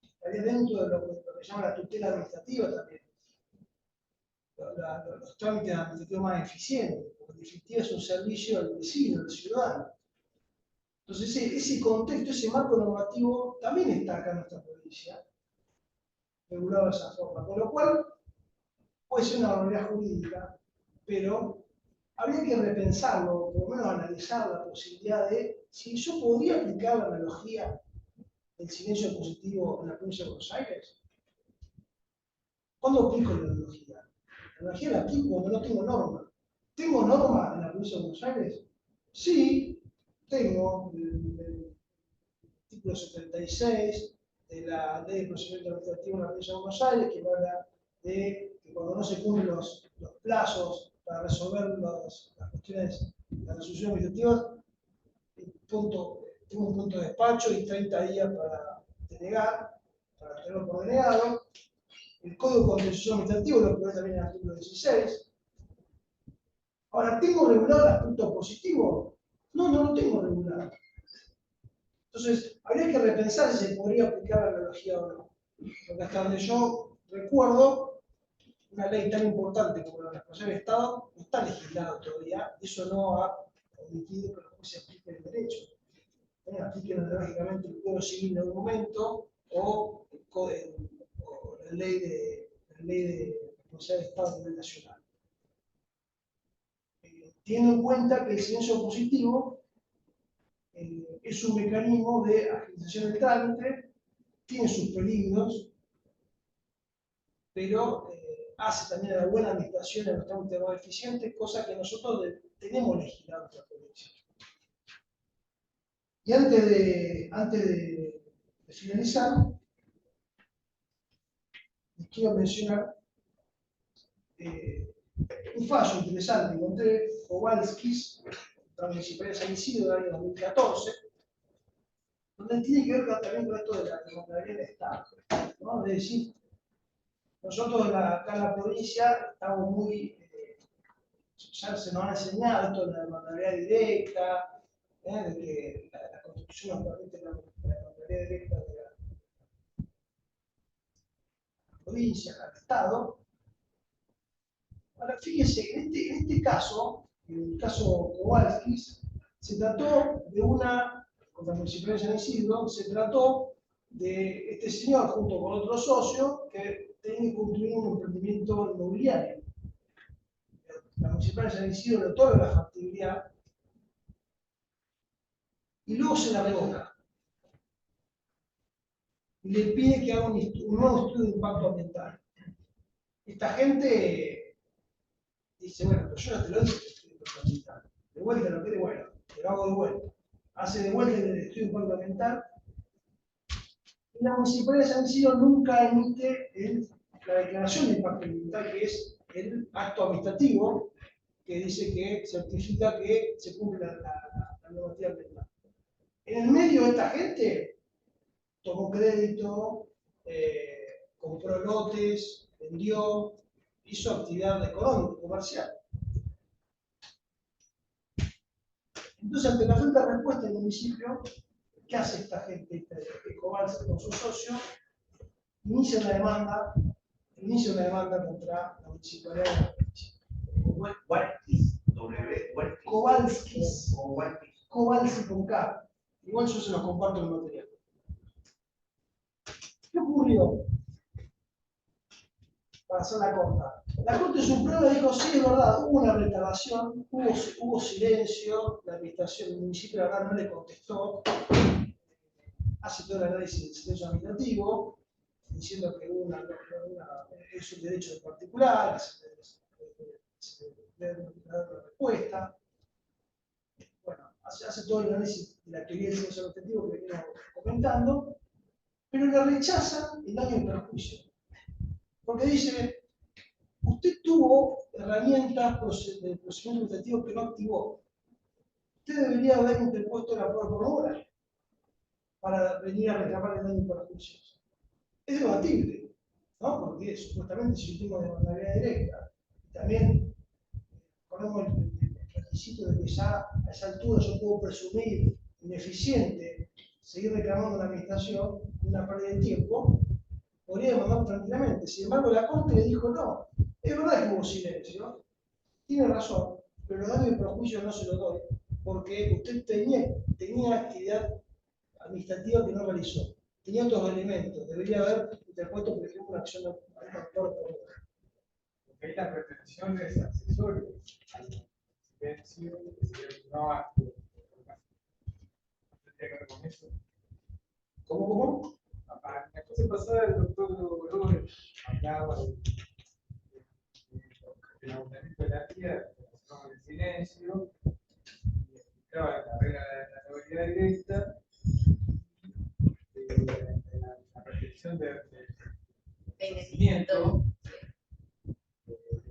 Estaría dentro de lo que se llama la tutela administrativa también. Los trámites administrativos más eficientes, porque en definitiva es un servicio al vecino, al ciudadano. Entonces ese contexto, ese marco normativo también está acá en nuestra provincia, regulado de esa forma, con lo cual puede ser una barbaridad jurídica, pero habría que repensarlo, por lo menos analizar la posibilidad de si yo podría aplicar la analogía del silencio positivo en la provincia de Buenos Aires. ¿Cuándo aplico la analogía? La analogía la aplico cuando no tengo norma. ¿Tengo norma en la provincia de Buenos Aires? Sí, tengo el artículo 76 de la Ley de Procedimiento Administrativo en la provincia de Buenos Aires, que habla de que cuando no se cumplen los plazos para resolver las cuestiones de la resolución administrativa, tengo un punto de despacho y 30 días para denegar, para tenerlo por denegado. El Código Contencioso Administrativo lo pone también en el artículo 16. Ahora, ¿tengo regulado el aspecto positivo? No, no lo tengo regulado. Entonces, habría que repensar si se podría aplicar la analogía o no. Porque hasta donde yo recuerdo, una ley tan importante como la administración del Estado no está legislada todavía, y eso no ha permitido que los jueces apliquen el derecho. Apliquen analógicamente el Código Civil en algún momento o la ley de responsabilidad del Estado a nivel nacional. Teniendo en cuenta que el silencio positivo es un mecanismo de agilización del trámite, tiene sus peligros, pero hace también a la buena administración en los trámites más eficientes, cosa que nosotros tenemos legislado en nuestra provincia. Y antes de finalizar, les quiero mencionar un fallo interesante. Encontré Kowalskis, la Municipalidad de San Isidro del año 2014, donde tiene que ver también con esto de la democracia del Estado, ¿no? Es decir, nosotros acá en la provincia estamos muy, ya se nos ha enseñado esto de la democracia directa, de que la Constitución nos permite la democracia directa de la provincia, al Estado. Ahora, fíjense, en este caso, en el caso Kowalskis, se trató de con la Municipalidad de San Isidro, se trató de este señor junto con otro socio que tenía que construir un emprendimiento inmobiliario. La Municipalidad de San Isidro le otorga la factibilidad y luego se la revoca. Y le pide que haga un nuevo estudio de impacto ambiental. Esta gente dice, bueno, pero yo no te lo hice el estudio de impacto ambiental. De vuelta lo quiere, bueno, te lo hago de vuelta. Hace de vuelta el estudio de impacto ambiental. Y la Municipalidad de San Isidro nunca emite la declaración de impacto ambiental, que es el acto administrativo que dice que certifica que se cumple la normativa ambiental. En el medio de esta gente tomó crédito, compró lotes, vendió, hizo actividad económica, comercial. Entonces, ante la falta de respuesta del municipio, ¿qué hace esta gente? Kowalskis con su socio, inicia una demanda contra la municipalidad. Walkis, Walkis. Kowalskis. O Walkis. Kowalski con K. Igual yo se los comparto el material. ¿Qué ocurrió? Para hacer la corta. La Corte Suprema dijo, sí, es verdad, hubo una retardación, hubo silencio, la administración del municipio la verdad no le contestó, hace todo el análisis del silencio administrativo, diciendo que hubo es un derecho particular, se le da una respuesta. Bueno, hace todo el análisis de la teoría del silencio administrativo que venimos comentando, pero le rechazan el daño y perjuicio. Porque dice, usted tuvo herramientas de procedimiento administrativo que no activó. Usted debería haber interpuesto la prueba por hora para venir a reclamar el daño y perjuicios. Es debatible, ¿no? Porque supuestamente si yo tengo de manera directa, también ponemos el requisito de que ya a esa altura yo puedo presumir ineficiente seguir reclamando la administración, una pérdida de tiempo, podría demandar tranquilamente. Sin embargo, la Corte le dijo no. Es verdad que hubo silencio, tiene razón, pero los daños y perjuicios no se los doy, porque usted tenía actividad administrativa que no realizó. Tenía otros elementos. Debería haber interpuesto, por ejemplo, una acción al autor por obra. Porque ahí la pretensión es accesoria al silencio, que sería no acto. ¿Tendría que ver con eso? ¿Cómo? La cosa pasada, el doctor López hablaba del agotamiento de la vida, con el silencio, y explicaba la regla de la legalidad directa, la restricción del conocimiento,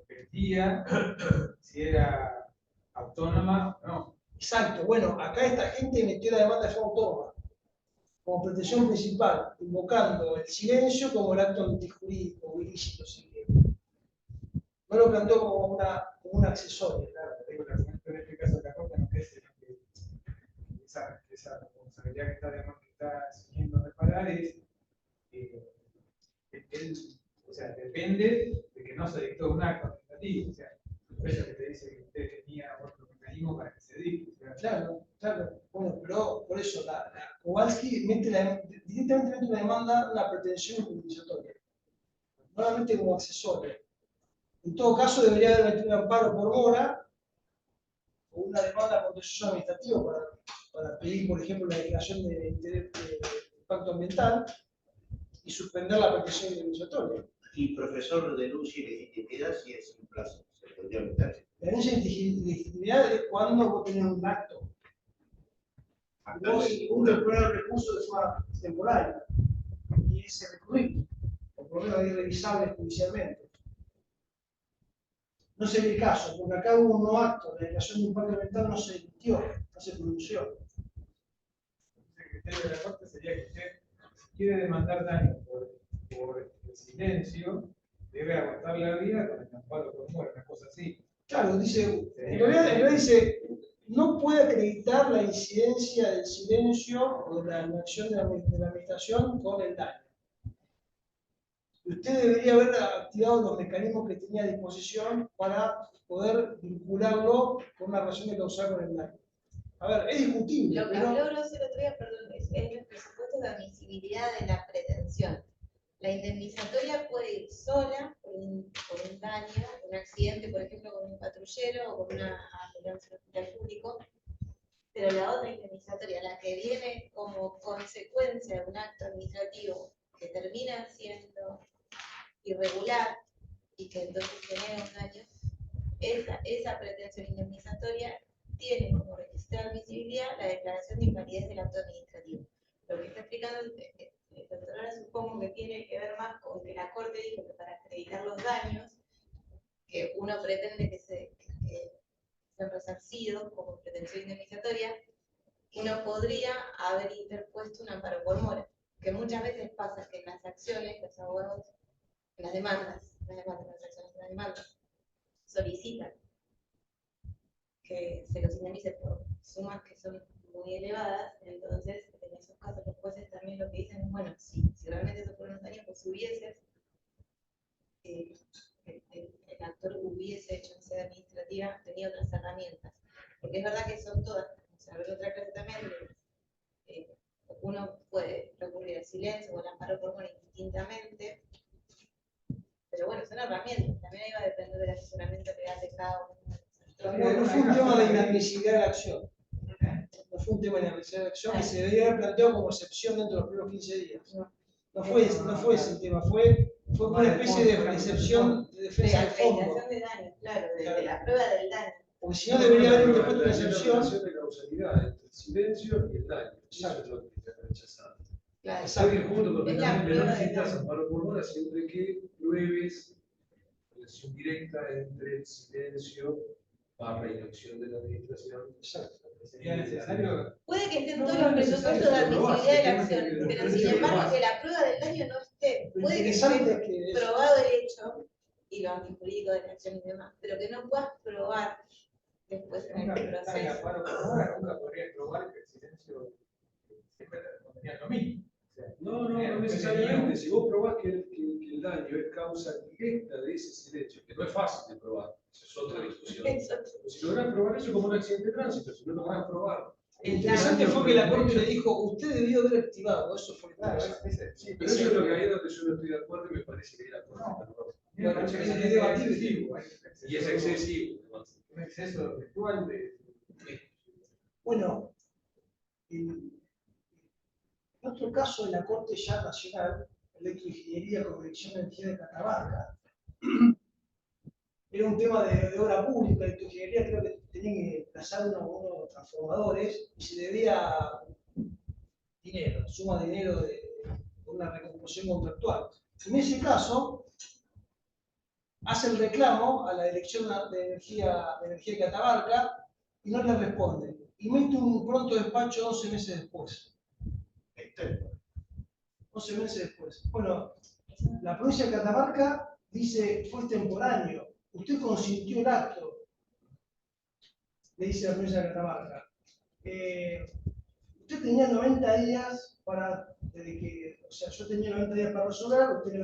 dependía si era autónoma o no. Exacto. Bueno, acá esta gente metió la demanda de forma autónoma, como pretensión principal, invocando el silencio como el acto antijurídico o ilícito, si quiere. No lo planteó como una accesoria. Claro, digo, la argumento en este caso de la Corte no es que esa responsabilidad que está asumiendo reparar es o sea, depende de que no se dictó un acto administrativo. O sea, por eso que te dice que usted tenía otro mecanismo para que se dicte. Claro. Bueno, pero por eso la Kowalski directamente mete una demanda, una pretensión indemnizatoria. Nuevamente como accesoria. En todo caso, debería haber metido un amparo por mora o una demanda contencioso administrativo para pedir, por ejemplo, la declaración de interés de impacto ambiental y suspender la petición indemnizatoria. Y profesor denuncia ilegitimidad si es sin plazo. Se podría meter. La denuncia de ilegitimidad es cuando vos tenés un acto. Vos interponer el recurso de forma temporal y es recurrible, o por lo menos es revisable judicialmente. No sería el caso, porque acá hubo un no acto, la declaración de impacto ambiental no se discutió, no se pronunció. El criterio de la Corte sería que usted, si quiere demandar daño por el silencio, debe agotar la vida con el amparo por mora, una cosa así. Claro, dice, en realidad dice, no puede acreditar la incidencia del silencio o de la inacción de la administración con el daño. Y usted debería haber activado los mecanismos que tenía a disposición para poder vincularlo con una relación de causal con el daño. A ver, es discutible. Lo que pero... habló Grosso el otro día, perdón, es el presupuesto de admisibilidad de la pretensión. La indemnizatoria puede ir sola por un daño, un accidente, por ejemplo, con un patrullero o con una ambulancia en un hospital público, pero la otra indemnizatoria, la que viene como consecuencia de un acto administrativo que termina siendo irregular y que entonces genera un daño, esa pretensión indemnizatoria tiene como requisito de admisibilidad la declaración de invalidez del acto administrativo. Lo que está explicando el doctor ahora supongo que tiene que ver más con que la Corte dijo que para acreditar los daños que uno pretende que sean resarcidos como pretensión indemnizatoria, uno podría haber interpuesto un amparo por mora, que muchas veces pasa que en las acciones los abogados, en las demandas, solicitan que se los indemnice por sumas que son muy elevadas, entonces en esos casos los jueces también lo que dicen es, bueno, si realmente eso fueron unos daños, pues hubieses el un actor hubiese hecho en sede administrativa, tenía otras herramientas. Porque es verdad que son todas, o sea, habrá otra clase también, uno puede recurrir al silencio o al amparo por indistintamente, pero bueno, son herramientas, también ahí va a depender del asesoramiento legal de cada uno. No fue un tema de inadmisibilidad de la acción. No fue un tema de inadmisibilidad de la acción que se debería haber planteado como excepción dentro de los primeros 15 días. No fue ese el tema, fue una especie de excepción de defensa de fondo. Acreditación de daño, claro, de la prueba del daño. Porque si no debería haber interpuesto una excepción. de causalidad entre el silencio y el daño. Eso es lo que está rechazado. Claro. Está ir junto porque Es la también prueba no del necesitas daño. amparo por mora siempre que pruebes relación directa entre el silencio barra inacción de la administración. Exacto. Sería necesario. Puede que estén No, todos no los es necesario, presupuestos de pero lo admisibilidad de la hace, acción, tiene que- pero sin embargo que la prueba del daño no esté. Lo Puede que interesante esté es que probado el hecho y lo antijurídico de la acción y demás, pero que no puedas probar después en el proceso. Nunca podría probar que el silencio siempre respondería lo mismo. No necesariamente. Si vos probás que el daño es causa directa de ese silencio, que no es fácil de probar, esa es otra discusión. Pero si lográs probar eso como un accidente de tránsito, si no lográs probar. lo interesante fue que la Corte le dijo, usted debió haber activado, eso fue interesante. Sí, pero eso es lo que ahí es donde yo no estoy de acuerdo y me parece que la Corte Bueno, es debatible. y es excesivo. Además. Un exceso virtual de. Bueno, en otro caso de la Corte ya Nacional, Electroingeniería con Dirección de Energía de Catamarca, era un tema de obra pública, Electroingeniería creo que tenía que trazar unos transformadores y se debía dinero, suma de dinero de una recomposición contractual. En ese caso, hace el reclamo a la Dirección de Energía de Catamarca y no le responde. Y mete un pronto despacho 11 meses después. 11 meses después. Bueno, la provincia de Catamarca dice fue extemporáneo. Usted consintió el acto, le dice la provincia de Catamarca. Usted tenía 90 días para, o sea, yo tenía 90 días para resolver, usted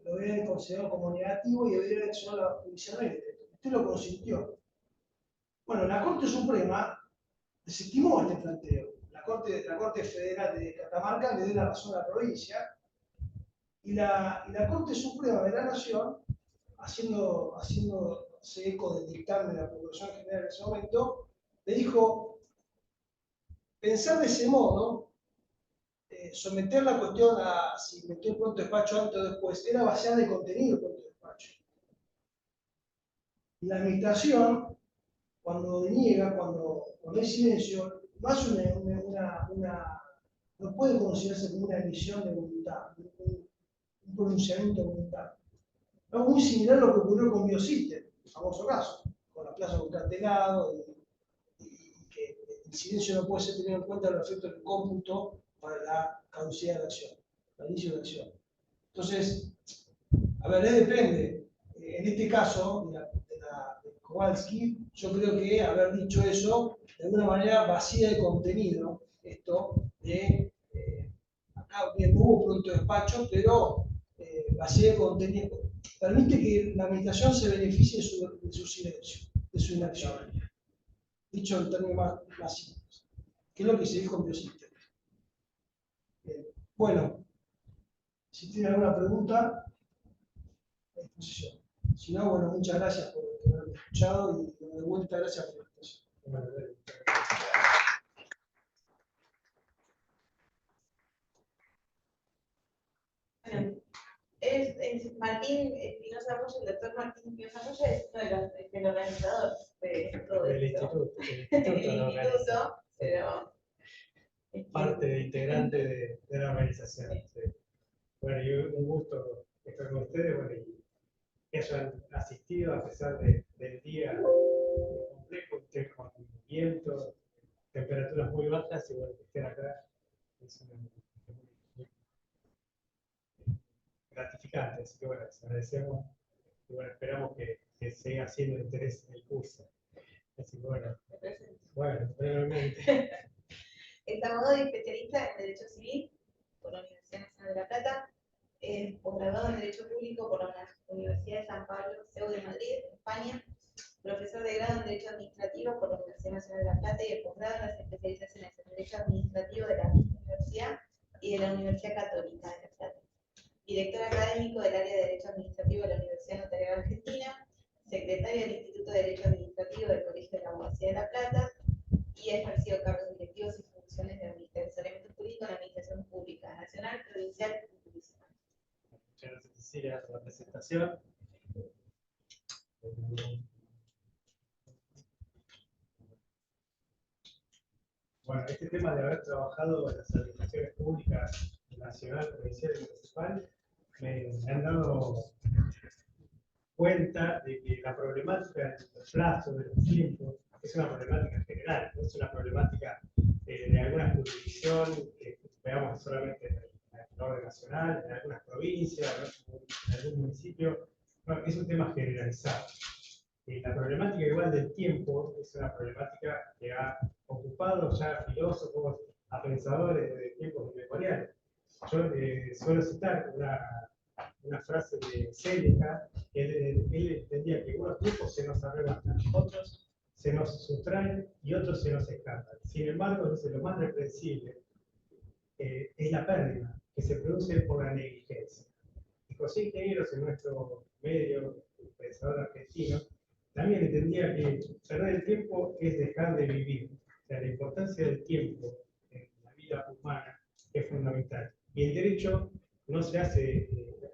lo había considerado como negativo y debería haber accionado judicialmente. Usted lo consintió. Bueno, la Corte Suprema desestimó este planteo. La Corte Federal de Catamarca le dio la razón a la provincia y la Corte Suprema de la Nación, haciéndose eco del dictamen de la Procuración General en ese momento, le dijo, pensar de ese modo, someter la cuestión a si metió el pronto despacho antes o después, era vaciar de contenido el pronto despacho. Y la administración, cuando deniega, cuando hay silencio, no hace no puede considerarse como una emisión de voluntad, un pronunciamiento de voluntad. Es muy similar a lo que ocurrió con Biosystem, el famoso caso, con la plaza con cartelado y que el silencio no puede ser tenido en cuenta los efectos del cómputo para la caducidad de la acción, para el inicio de la acción. Entonces, a ver, depende. En este caso, de Kowalski, yo creo que haber dicho eso, de alguna manera vacía de contenido, esto de, acá bien, no hubo pronto despacho, pero vacía de contenido, permite que la administración se beneficie de su silencio, de su inacción. Dicho en términos más simples, que es lo que se dijo en Biosystem. Bueno, si tienen alguna pregunta, a disposición. Si no, bueno, muchas gracias por haberme escuchado y de vuelta gracias por la invitación. Bueno, Martín Espinosa Moya, el doctor Martín Espinosa Moya es uno de los organizadores de todo El esto. instituto El lo organiza. instituto, pero Parte de integrante de la organización. Sí. Bueno, y un gusto estar con ustedes, bueno, y que hayan asistido a pesar del día complejo, que con viento, temperaturas muy bajas, y bueno, que estén acá es muy gratificante. Así que bueno, les agradecemos y bueno, esperamos que siga siendo interés en el curso. Así que bueno, brevemente. es abogado y especialista en Derecho Civil por la Universidad Nacional de La Plata, posgraduado en Derecho Público por la Universidad de San Pablo, CAU de Madrid, España, profesor de grado en Derecho Administrativo por la Universidad Nacional de La Plata y el posgrado en las especializaciones en Derecho Administrativo de la misma universidad y de la Universidad Católica de La Plata. Director académico del área de Derecho Administrativo de la Universidad Notarial Argentina, secretario del Instituto de Derecho Administrativo del Colegio de la Abogacía de La Plata y ha ejercido cargos directivos y funciones de asesoramiento jurídico en la Administración Pública Nacional, Provincial y Municipal. Muchas gracias, Cecilia, por la presentación. Bueno, este tema de haber trabajado en las administraciones públicas nacional, provincial y municipal me han dado cuenta de que la problemática de los plazos, de los tiempos, es una problemática general, no es una problemática de alguna jurisdicción que veamos solamente en el orden nacional, en algunas provincias, en algún municipio, no, es un tema generalizado. La problemática igual del tiempo es una problemática que ha ocupado ya a filósofos, a pensadores de tiempos inmemoriales. Yo suelo citar una frase de Séneca, que él entendía que unos tiempos se nos arrebatan, otros se nos sustraen y otros se nos escapan. Sin embargo, dice, lo más reprensible es la pérdida que se produce por la negligencia. Y José Ingenieros, en nuestro medio, el pensador argentino, también entendía que perder el tiempo es dejar de vivir. O sea, la importancia del tiempo en la vida humana es fundamental. Y el derecho no se hace,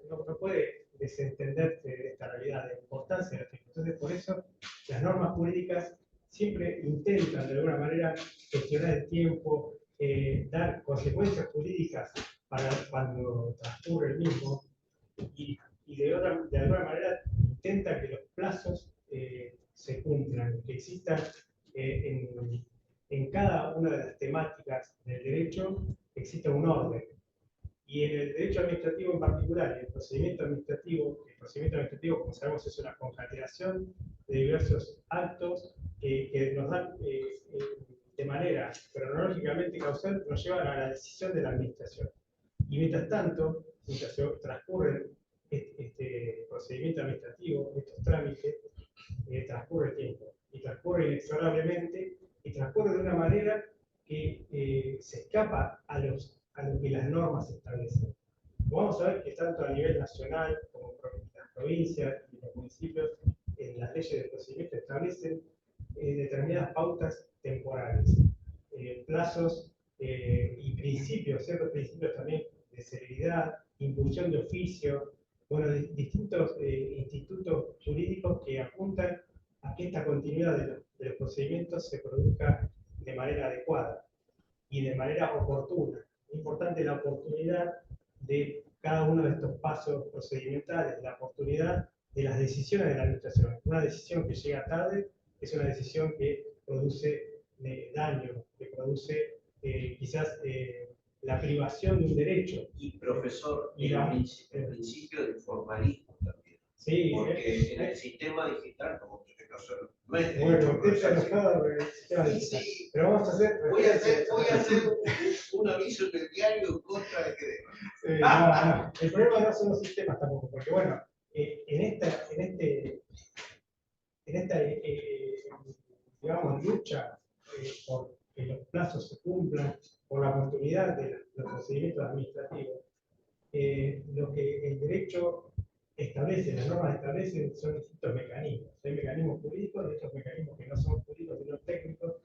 no puede desentenderse de esta realidad, de la importancia del tiempo. Entonces, por eso, las normas jurídicas siempre intentan, de alguna manera, gestionar el tiempo, dar consecuencias jurídicas para cuando transcurre el mismo, y de alguna manera intenta que los plazos se cumplan, que existan en cada una de las temáticas del derecho, exista un orden. Y en el derecho administrativo en particular, el procedimiento administrativo, como sabemos, es una concatenación de diversos actos que nos dan de manera cronológicamente causal, nos llevan a la decisión de la administración. Y mientras tanto, mientras se transcurre este procedimiento administrativo, estos trámites, transcurre el tiempo, y transcurre inexorablemente, y transcurre de una manera que se escapa a lo que las normas establecen. Vamos a ver que tanto a nivel nacional como las provincias y los municipios, en las leyes de procedimiento establecen determinadas pautas temporales, plazos y principios, ciertos principios también de celeridad, impulsión de oficio, bueno, distintos institutos jurídicos que apuntan a que esta continuidad de los procedimientos se produzca de manera adecuada y de manera oportuna. Es importante la oportunidad de cada uno de estos pasos procedimentales, la oportunidad de las decisiones de la administración. Una decisión que llega tarde es una decisión que produce daño, que produce quizás la privación de un derecho. Y profesor, el principio del formalismo también. Sí, porque en el sistema digital, como en este caso no es bueno, usted está enojado con el sistema digital. Sí. Pero vamos a hacer. Voy a hacer un aviso en el diario en contra de que no. El problema no son los sistemas tampoco, porque bueno, en esta digamos, lucha por que los plazos se cumplan, por la continuidad de los procedimientos administrativos, lo que el derecho establece, las normas establecen, son distintos mecanismos. Hay mecanismos jurídicos y estos mecanismos que no son jurídicos, sino técnicos.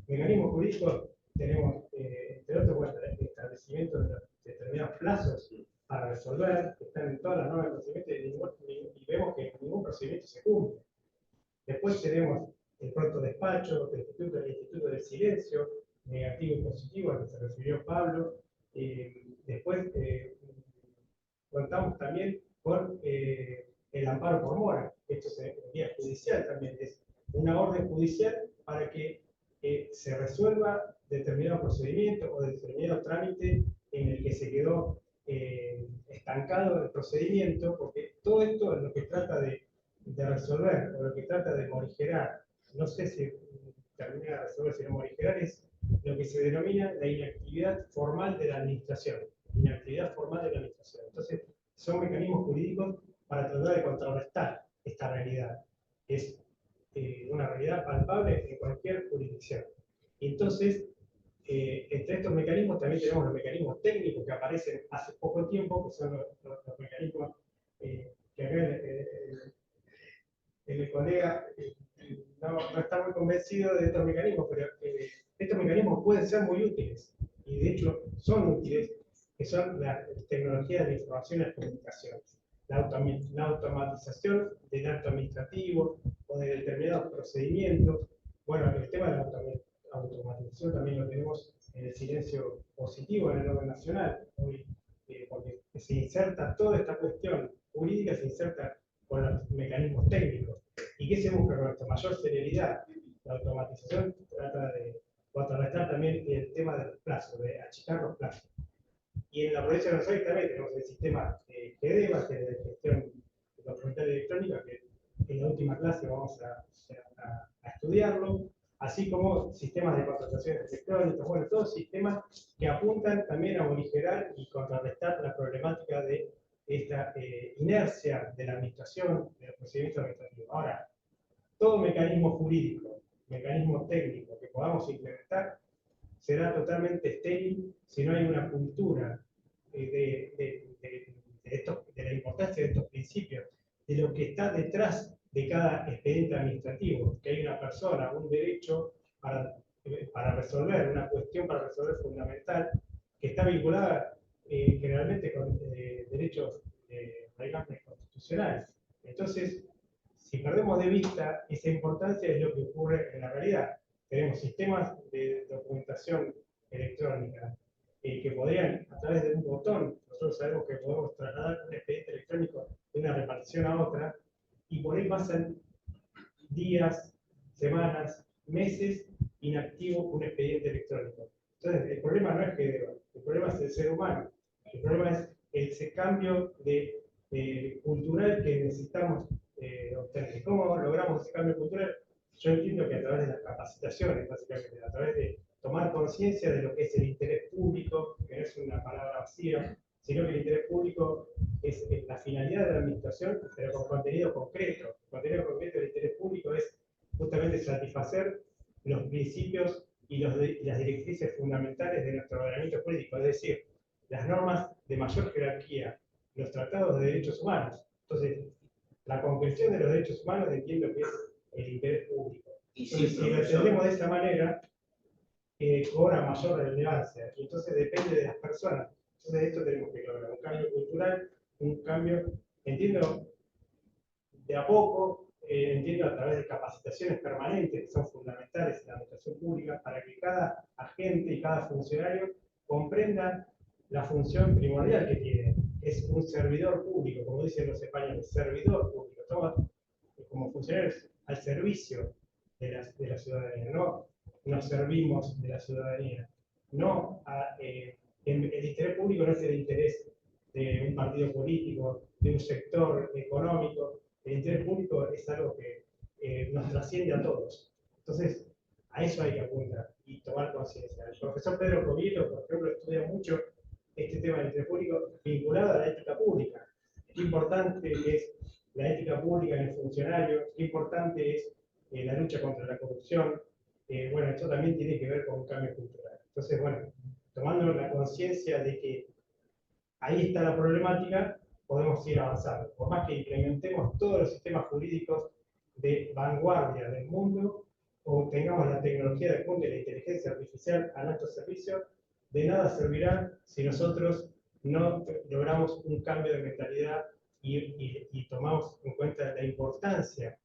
Mecanismos jurídicos tenemos, entre otros, bueno, el establecimiento de determinados plazos para resolver, que están en todas las normas de procedimiento y vemos que ningún procedimiento se cumple. Después tenemos el pronto despacho, el instituto del silencio, negativo y positivo, al que se refirió Pablo. Después contamos también con el amparo por mora. Esto es en vía judicial también, es una orden judicial para que se resuelva determinado procedimiento o determinado trámite en el que se quedó estancado el procedimiento, porque todo esto es lo que trata de resolver, o lo que trata de morigerar, no sé si termina de resolver, sino morigerar, es lo que se denomina la inactividad formal de la administración. Inactividad formal de la administración. Entonces, son mecanismos jurídicos para tratar de contrarrestar esta realidad. Es una realidad palpable en cualquier jurisdicción. Y entonces, entre estos mecanismos también tenemos los mecanismos técnicos que aparecen hace poco tiempo, que son los mecanismos que acá el colega no está muy convencido de estos mecanismos, pero estos mecanismos pueden ser muy útiles, y de hecho son útiles, que son las tecnologías de la información y las comunicaciones. La automatización del acto administrativo o de determinados procedimientos. Bueno, el tema de la automatización también lo tenemos en el silencio positivo en el orden nacional, hoy, porque se inserta toda esta cuestión jurídica, se inserta con los mecanismos técnicos. ¿Y qué se busca con esto? Mayor celeridad. La automatización trata de contrarrestar también el tema de los plazos, de achicar los plazos. Y en la provincia de Buenos Aires también tenemos el sistema GEDEVA, que es de gestión documental electrónica, que en la última clase vamos a estudiarlo, así como sistemas de contrataciones electrónicas, bueno, todos sistemas que apuntan también a morigerar y contrarrestar la problemática de esta inercia de la administración, de los procedimientos administrativos. Ahora, todo mecanismo jurídico, mecanismo técnico que podamos implementar, será totalmente estéril si no hay una cultura de la importancia de estos principios, de lo que está detrás de cada expediente administrativo, que hay una persona, un derecho para resolver, una cuestión para resolver fundamental, que está vinculada generalmente con derechos relevantes constitucionales. Entonces, si perdemos de vista esa importancia, es lo que ocurre en la realidad. Tenemos sistemas de documentación electrónica que podrían, a través de un botón, nosotros sabemos que podemos trasladar un expediente electrónico de una repartición a otra, y por ahí pasan días, semanas, meses inactivo un expediente electrónico. Entonces, el problema no es GEDEVA, el problema es el ser humano, el problema es ese cambio cultural que necesitamos obtener. ¿Cómo logramos ese cambio cultural? Yo entiendo que a través de las capacitaciones, básicamente, a través de tomar conciencia de lo que es el interés público, que no es una palabra vacía, sino que el interés público es la finalidad de la administración, pero con contenido concreto. El contenido concreto del interés público es justamente satisfacer los principios y las directrices fundamentales de nuestro ordenamiento jurídico, es decir, las normas de mayor jerarquía, los tratados de derechos humanos. Entonces, la concreción de los derechos humanos entiendo que es el interés público. Y si lo entendemos de esa manera, cobra mayor relevancia, y entonces depende de las personas. Entonces, esto tenemos que lograr un cambio cultural, un cambio, entiendo, de a poco, entiendo a través de capacitaciones permanentes que son fundamentales en la administración pública para que cada agente y cada funcionario comprenda la función primordial que tiene. Es un servidor público, como dicen los españoles, servidor público. Estamos como funcionarios al servicio de la ciudadanía, no nos servimos de la ciudadanía. No el interés público no es el interés de un partido político, de un sector económico. El interés público es algo que nos trasciende a todos. Entonces, a eso hay que apuntar y tomar conciencia. El profesor Pedro Covielo, por ejemplo, estudia mucho este tema del interés público vinculado a la ética pública. Qué importante es la ética pública en el funcionario, qué importante es la lucha contra la corrupción. Bueno, esto también tiene que ver con un cambio cultural. Entonces, bueno, tomando la conciencia de que ahí está la problemática, podemos ir avanzando. Por más que implementemos todos los sistemas jurídicos de vanguardia del mundo, o tengamos la tecnología del mundo y la inteligencia artificial a nuestro servicio, de nada servirá si nosotros no logramos un cambio de mentalidad y tomamos en cuenta la importancia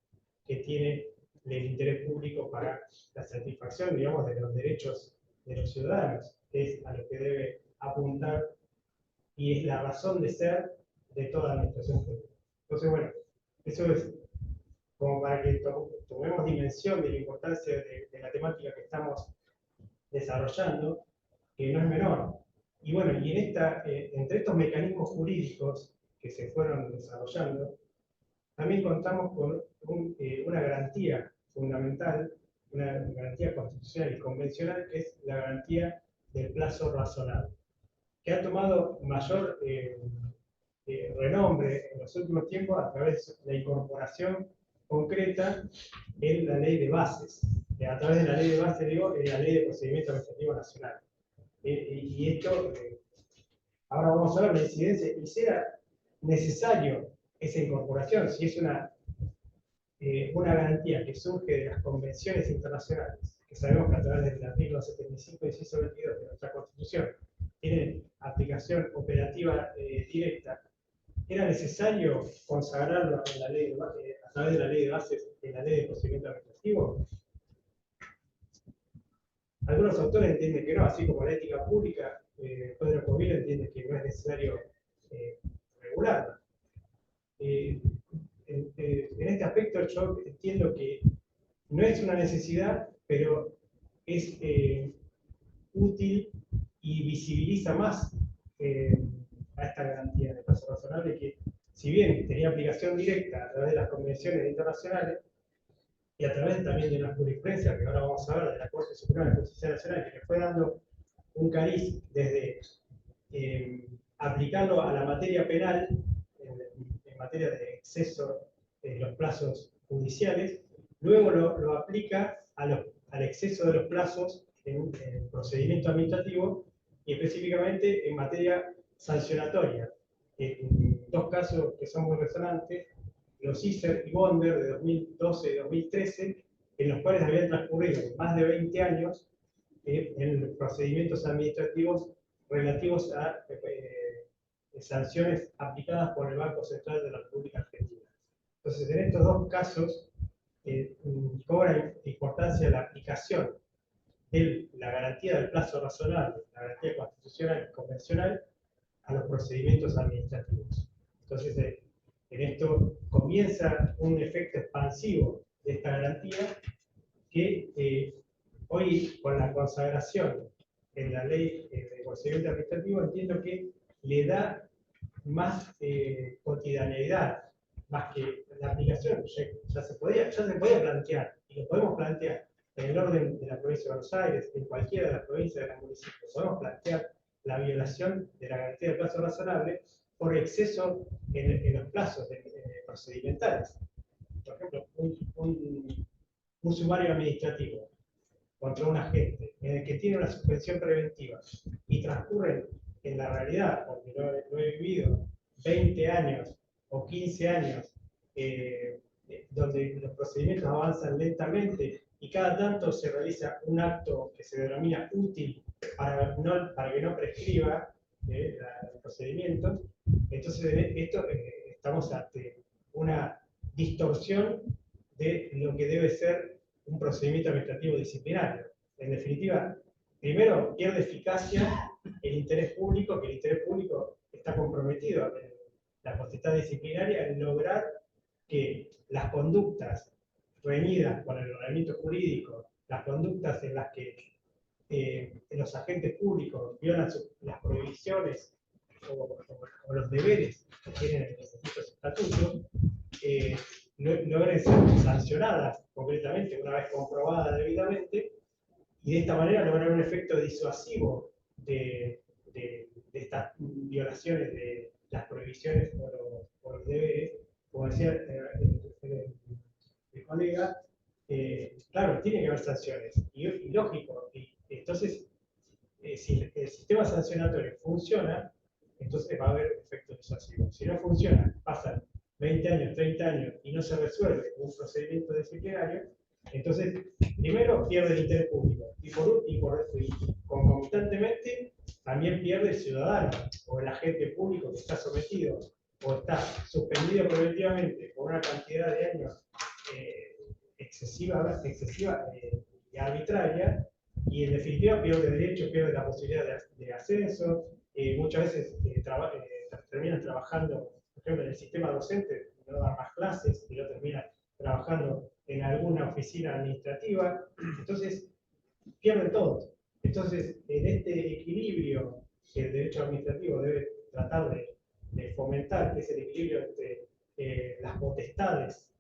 que tiene el interés público para la satisfacción, digamos, de los derechos de los ciudadanos, que es a lo que debe apuntar y es la razón de ser de toda la administración pública. Entonces, bueno, eso es como para que tomemos dimensión de la importancia de la temática que estamos desarrollando, que no es menor. Y bueno, y entre estos mecanismos jurídicos que se fueron desarrollando, también contamos con una garantía fundamental, una garantía constitucional y convencional, que es la garantía del plazo razonable, que ha tomado mayor renombre en los últimos tiempos a través de la incorporación concreta en la ley de bases. A través de la ley de bases, digo, en la ley de procedimiento administrativo nacional. Y esto, ahora vamos a ver la incidencia, y si era necesario esa incorporación, si es una garantía que surge de las convenciones internacionales, que sabemos que a través del artículo 75 y 122 de nuestra Constitución tienen aplicación operativa directa, ¿era necesario consagrarlo en la ley a través de la ley de bases en la ley de procedimiento administrativo? Algunos autores entienden que no, así como la ética pública, Pedro Covil entiende que no es necesario regularla. En este aspecto yo entiendo que no es una necesidad, pero es útil y visibiliza más a esta garantía de plazo razonable, que si bien tenía aplicación directa a través de las convenciones internacionales y a través también de la jurisprudencia, que ahora vamos a ver, de la Corte Suprema de Justicia Nacional, que le fue dando un cariz desde aplicarlo a la materia penal, en materia de exceso de los plazos judiciales, luego lo aplica al exceso de los plazos en el procedimiento administrativo y específicamente en materia sancionatoria. En dos casos que son muy resonantes, los ISER y Bonder de 2012 y 2013, en los cuales habían transcurrido más de 20 años en procedimientos administrativos relativos a sanciones aplicadas por el Banco Central de la República Argentina. Entonces, en estos dos casos, cobra importancia la aplicación de la garantía del plazo razonable, la garantía constitucional y convencional, a los procedimientos administrativos. Entonces, en esto comienza un efecto expansivo de esta garantía que hoy, con la consagración en la ley de procedimiento administrativo, entiendo que le da más cotidianeidad, más que la aplicación. Ya se podía plantear, y lo podemos plantear en el orden de la provincia de Buenos Aires, en cualquiera de las provincias de los municipios, podemos plantear la violación de la garantía de plazo razonable por exceso en los plazos procedimentales. Por ejemplo, un sumario administrativo contra un agente en el que tiene una suspensión preventiva y transcurren en la realidad, porque lo he vivido, 20 años o 15 años donde los procedimientos avanzan lentamente y cada tanto se realiza un acto que se denomina útil para que no prescriba el procedimiento. Entonces, estamos ante una distorsión de lo que debe ser un procedimiento administrativo disciplinario. En definitiva, primero pierde eficacia el interés público, que el interés público está comprometido en la potestad disciplinaria en lograr que las conductas reñidas con el ordenamiento jurídico, las conductas en las que los agentes públicos violan las prohibiciones o los deberes que tienen en estos estatutos, logren ser sancionadas concretamente una vez comprobadas debidamente, y de esta manera lograr un efecto disuasivo de estas violaciones de las prohibiciones o los deberes. Como decía el colega, claro, tiene que haber sanciones, y lógico. Entonces, si el sistema sancionatorio funciona, entonces va a haber efectos disuasivos. Si no funciona, pasan 20 años, 30 años y no se resuelve un procedimiento disciplinario, entonces primero pierde el interés público y concomitantemente también pierde el ciudadano o el agente público que está sometido o está suspendido preventivamente por una cantidad de años excesiva y arbitraria, y en definitiva pierde derechos, pierde la posibilidad de ascenso, muchas veces terminan trabajando, por ejemplo, en el sistema docente, no dan más clases y lo terminan trabajando en alguna oficina administrativa. Entonces, pierden todos. Entonces, en este equilibrio que el derecho administrativo debe tratar de fomentar, que es el equilibrio entre las potestades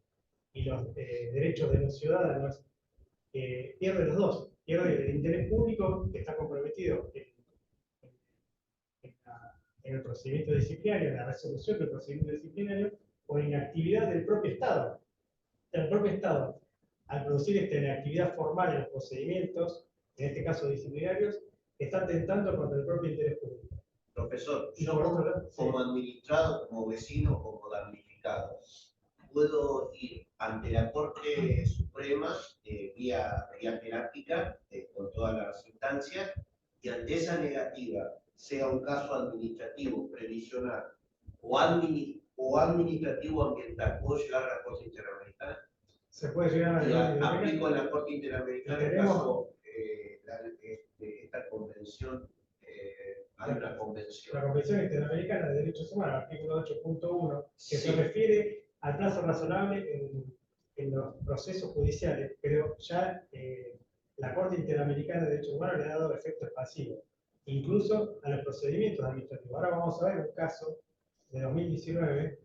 y los derechos de los ciudadanos, pierde los dos. Pierde el interés público, que está comprometido en en el procedimiento disciplinario, en la resolución del procedimiento disciplinario, o inactividad del propio Estado. El propio Estado, al producir esta inactividad formal en los procedimientos, en este caso disciplinarios, está atentando contra el propio interés público. Profesor, Y yo por otro lado, como administrado, como vecino, como damnificado, puedo ir ante la Corte Suprema vía jerárquica, con todas las instancias, y ante esa negativa, sea un caso administrativo, previsional o administrativo ambiental, ¿puedo llegar a la Corte Interamericana? se puede llegar a Y la aplico en la Corte Interamericana el tenemos- caso, esta convención, hay una convención. La Convención Interamericana de Derechos Humanos, artículo 8.1, que se Sí. refiere al plazo razonable en los procesos judiciales, pero ya la Corte Interamericana de Derechos Humanos le ha dado efectos pasivos, incluso a los procedimientos administrativos. Ahora vamos a ver un caso de 2019,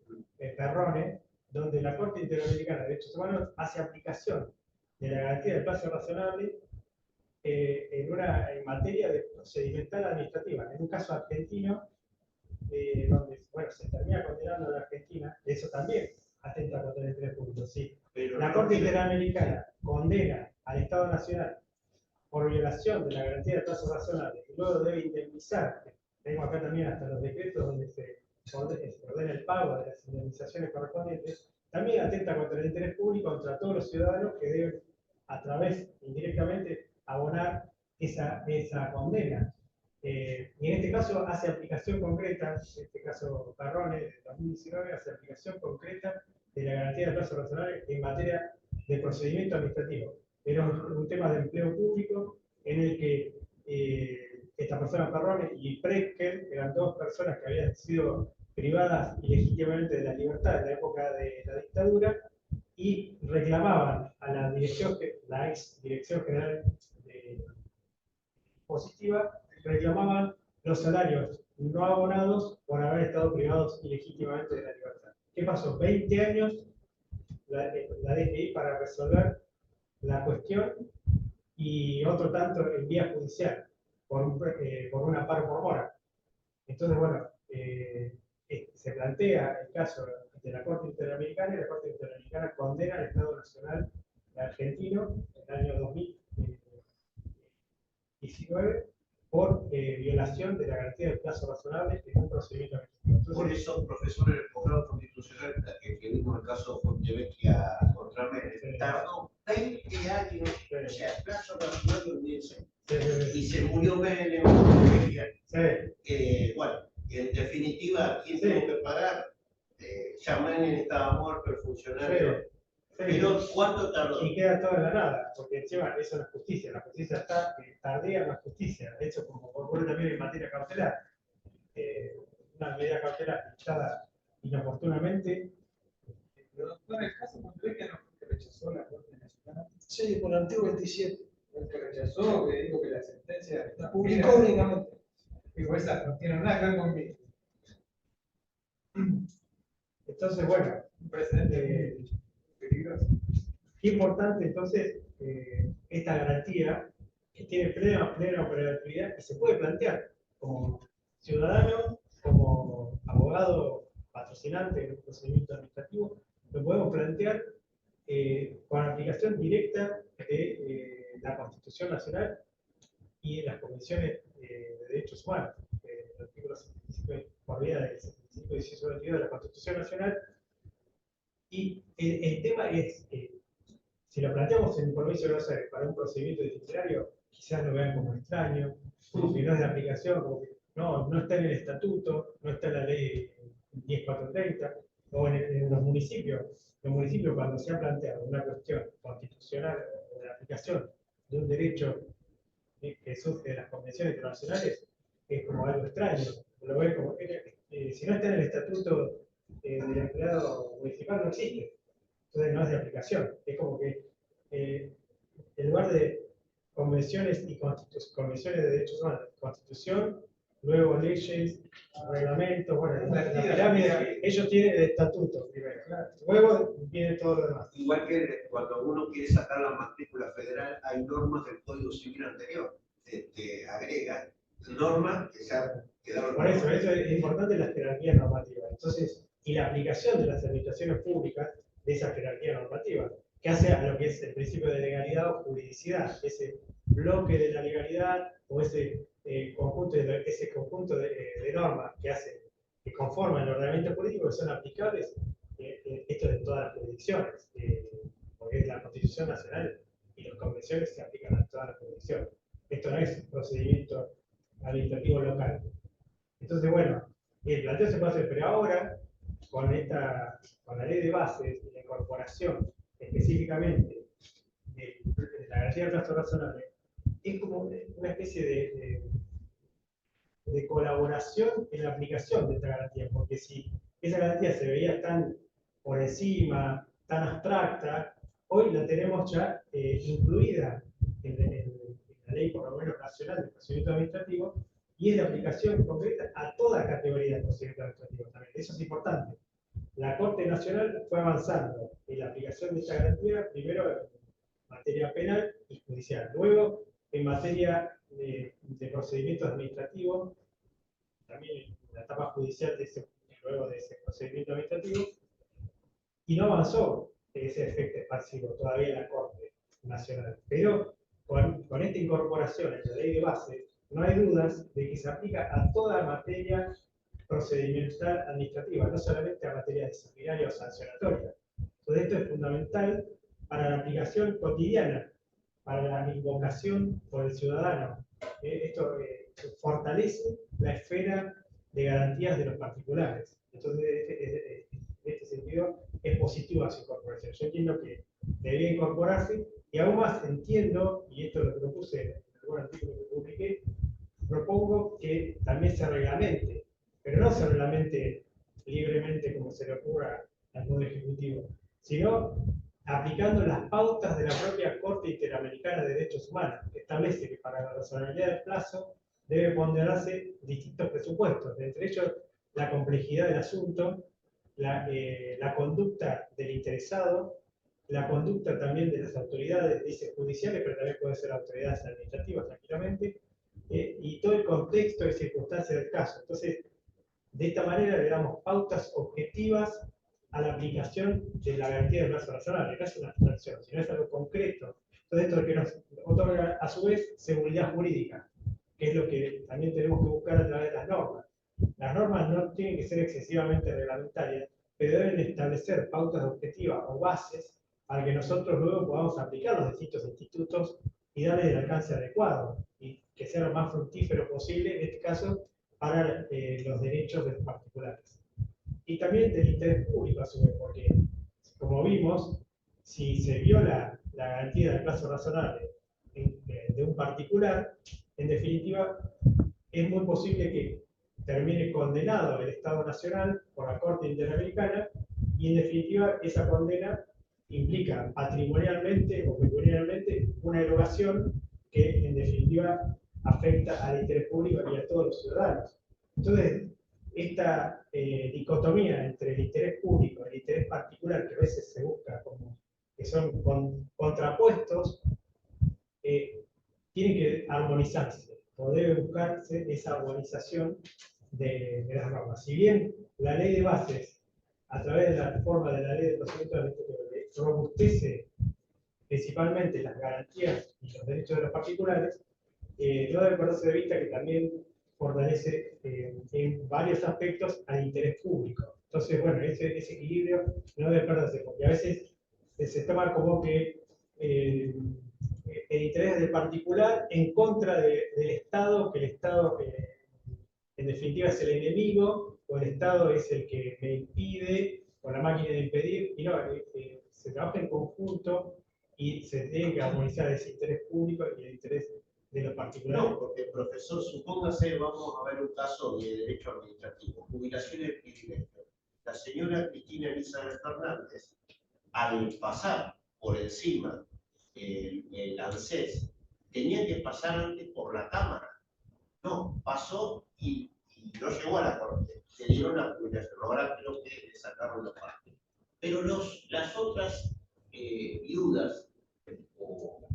Perrone, donde la Corte Interamericana de Derechos Humanos hace aplicación de la garantía del plazo razonable en materia de procedimental administrativa. En un caso argentino, donde bueno, se termina condenando a la Argentina, eso también atenta contra el interés público. Sí. Pero La no Corte tiene- Interamericana condena al Estado Nacional por violación de la garantía de plazo razonable y luego debe indemnizar. Tengo acá también hasta los decretos donde se ordena el pago de las indemnizaciones correspondientes. También atenta contra el interés público, contra todos los ciudadanos que deben, a través, indirectamente, abonar esa condena. Y en este caso hace aplicación concreta, en este caso Perrone de 2019, hace aplicación concreta de la garantía de plazo razonable en materia de procedimiento administrativo. Era un tema de empleo público en el que esta persona Perrone y Preskel eran dos personas que habían sido privadas ilegítimamente de la libertad en la época de la dictadura y reclamaban a la dirección, la ex Dirección General Positiva, reclamaban los salarios no abonados por haber estado privados ilegítimamente de la libertad. ¿Qué pasó? 20 años la DGI para resolver la cuestión y otro tanto en vía judicial por un amparo por mora. Entonces, bueno, se plantea el caso de la Corte Interamericana y la Corte Interamericana condena al Estado Nacional argentino en el año 2019 por violación de la garantía del plazo razonable en un procedimiento administrativo. Por eso, profesor, en el posgrado constitucional, que vimos el caso Fontevecchia contra Menem, tardó 20 años, o sea, plazo razonable, olvídense. Y se murió Menem, Fontevecchia. Bueno, en definitiva, ¿quién tuvo que pagar? Ya Menem estaba muerto, el funcionario. Pero ¿cuánto tardó? Y queda todo en la nada, porque encima eso no es justicia. La justicia está tardía, no es justicia. De hecho, como ocurre también en materia cautelar, una medida cautelar dictada inoportunamente. Pero en el caso Fontevecchia no fue que rechazó la Corte Nacional. Sí, por el artículo 27. El que rechazó, que dijo que la sentencia está La publicó únicamente. Digo, esa no tiene nada que ver conmigo. Entonces, bueno, Un precedente peligroso. qué importante entonces esta garantía que tiene plena operatividad y se puede plantear como ciudadano, como abogado patrocinante en un procedimiento administrativo, lo podemos plantear con aplicación directa de la Constitución Nacional y de las convenciones de derechos humanos, el artículo 75 por vía del 75 y 18 de la Constitución Nacional. Y el tema es que si lo planteamos en un compromiso de hacer para un procedimiento disciplinario, quizás lo vean como extraño, como que no es de aplicación, como que no está en el estatuto, no está en la ley 10430, o en los municipios. Los municipios, cuando se ha planteado una cuestión constitucional o de la aplicación de un derecho que surge de las convenciones internacionales, es como algo extraño. Lo ven como que si no está en el estatuto del empleado municipal, no existe. Entonces no es de aplicación. Es como que en lugar de convenciones y convenciones de derechos humanos, constitución, luego leyes, reglamentos, bueno, la pirámide, ellos tienen el estatuto primero, luego viene todo lo demás. Igual que cuando uno quiere sacar la matrícula federal, hay normas del Código Civil anterior. Agrega normas que ya Por eso es importante la jerarquía normativa. Entonces, y la aplicación de las administraciones públicas de esa jerarquía normativa, que hace a lo que es el principio de legalidad o juridicidad, ese bloque de la legalidad o ese conjunto de normas que conforman el ordenamiento jurídico que son aplicables, esto de todas las jurisdicciones, porque la Constitución Nacional y las convenciones se aplican a todas las jurisdicciones. Esto no es un procedimiento administrativo local. Entonces, bueno, el planteo se puede hacer, pero ahora, con la ley de bases y la incorporación específicamente de la garantía de plazo razonable, es como una especie de colaboración en la aplicación de esta garantía, porque si esa garantía se veía tan por encima, tan abstracta, hoy la tenemos ya incluida en la ley, por lo menos nacional, de procedimiento administrativo, y es de aplicación concreta a toda categoría de procedimiento administrativo también. Eso es importante. La Corte Nacional fue avanzando en la aplicación de esta garantía, primero en materia penal y judicial, luego en materia de procedimientos administrativos, también en la etapa judicial luego de ese procedimiento administrativo, y no avanzó ese efecto expansivo todavía en la Corte Nacional. Pero con esta incorporación en la ley de base, no hay dudas de que se aplica a toda materia procedimental administrativa, no solamente a materia disciplinaria o sancionatoria. Entonces esto es fundamental para la aplicación cotidiana, para la invocación por el ciudadano. Esto fortalece la esfera de garantías de los particulares. Entonces, en este sentido, es positiva su incorporación. Yo entiendo que debería incorporarse, y aún más entiendo, y esto lo propuse en algún artículo que publiqué, propongo que también se reglamente, pero no se reglamente libremente como se le ocurra al Poder Ejecutivo, sino aplicando las pautas de la propia Corte Interamericana de Derechos Humanos, que establece que para la razonabilidad del plazo debe ponderarse distintos presupuestos, entre ellos la complejidad del asunto, la conducta del interesado, la conducta también de las autoridades, dice judiciales, pero también pueden ser autoridades administrativas tranquilamente, y todo el contexto y circunstancias del caso. Entonces, de esta manera le damos pautas objetivas a la aplicación de la garantía de plazo razonable. No es una abstracción, sino es algo concreto. Entonces, esto es lo que nos otorga, a su vez, seguridad jurídica, que es lo que también tenemos que buscar a través de las normas. Las normas no tienen que ser excesivamente reglamentarias, pero deben establecer pautas objetivas o bases para que nosotros luego podamos aplicar los distintos institutos y darles el alcance adecuado y que sea lo más fructífero posible, en este caso, para los derechos de los particulares. Y también del interés público, a su vez, porque, como vimos, si se viola la garantía del plazo razonable de un particular, en definitiva, es muy posible que termine condenado el Estado Nacional por la Corte Interamericana, y en definitiva esa condena implica patrimonialmente o pecuniariamente una erogación que en definitiva afecta al interés público y a todos los ciudadanos. Entonces, esta dicotomía entre el interés público y el interés particular, que a veces se busca como que son contrapuestos, tiene que armonizarse, o debe buscarse esa armonización de las normas. Si bien la ley de bases, a través de la reforma de la ley de procedimiento administrativo, robustece principalmente las garantías y los derechos de los particulares, no debe perderse de vista que también fortalece en varios aspectos al interés público. Entonces, bueno, ese equilibrio no debe perderse, porque a veces se toma como que el interés del particular en contra del Estado, que el Estado en definitiva es el enemigo, o el Estado es el que me impide, o la máquina de impedir, y no, se trabaja en conjunto y se tiene que armonizar ese interés público y el interés de los particulares. No, porque profesor, supóngase, vamos a ver un caso de derecho administrativo, jubilación y privilegio. La señora Cristina Elizabeth Fernández, al pasar por encima el ANSES, tenía que pasar antes por la Cámara. No, pasó y no llegó a la Corte. Se dieron la jubilación. Ahora creo que le sacaron la parte. Pero las otras viudas, o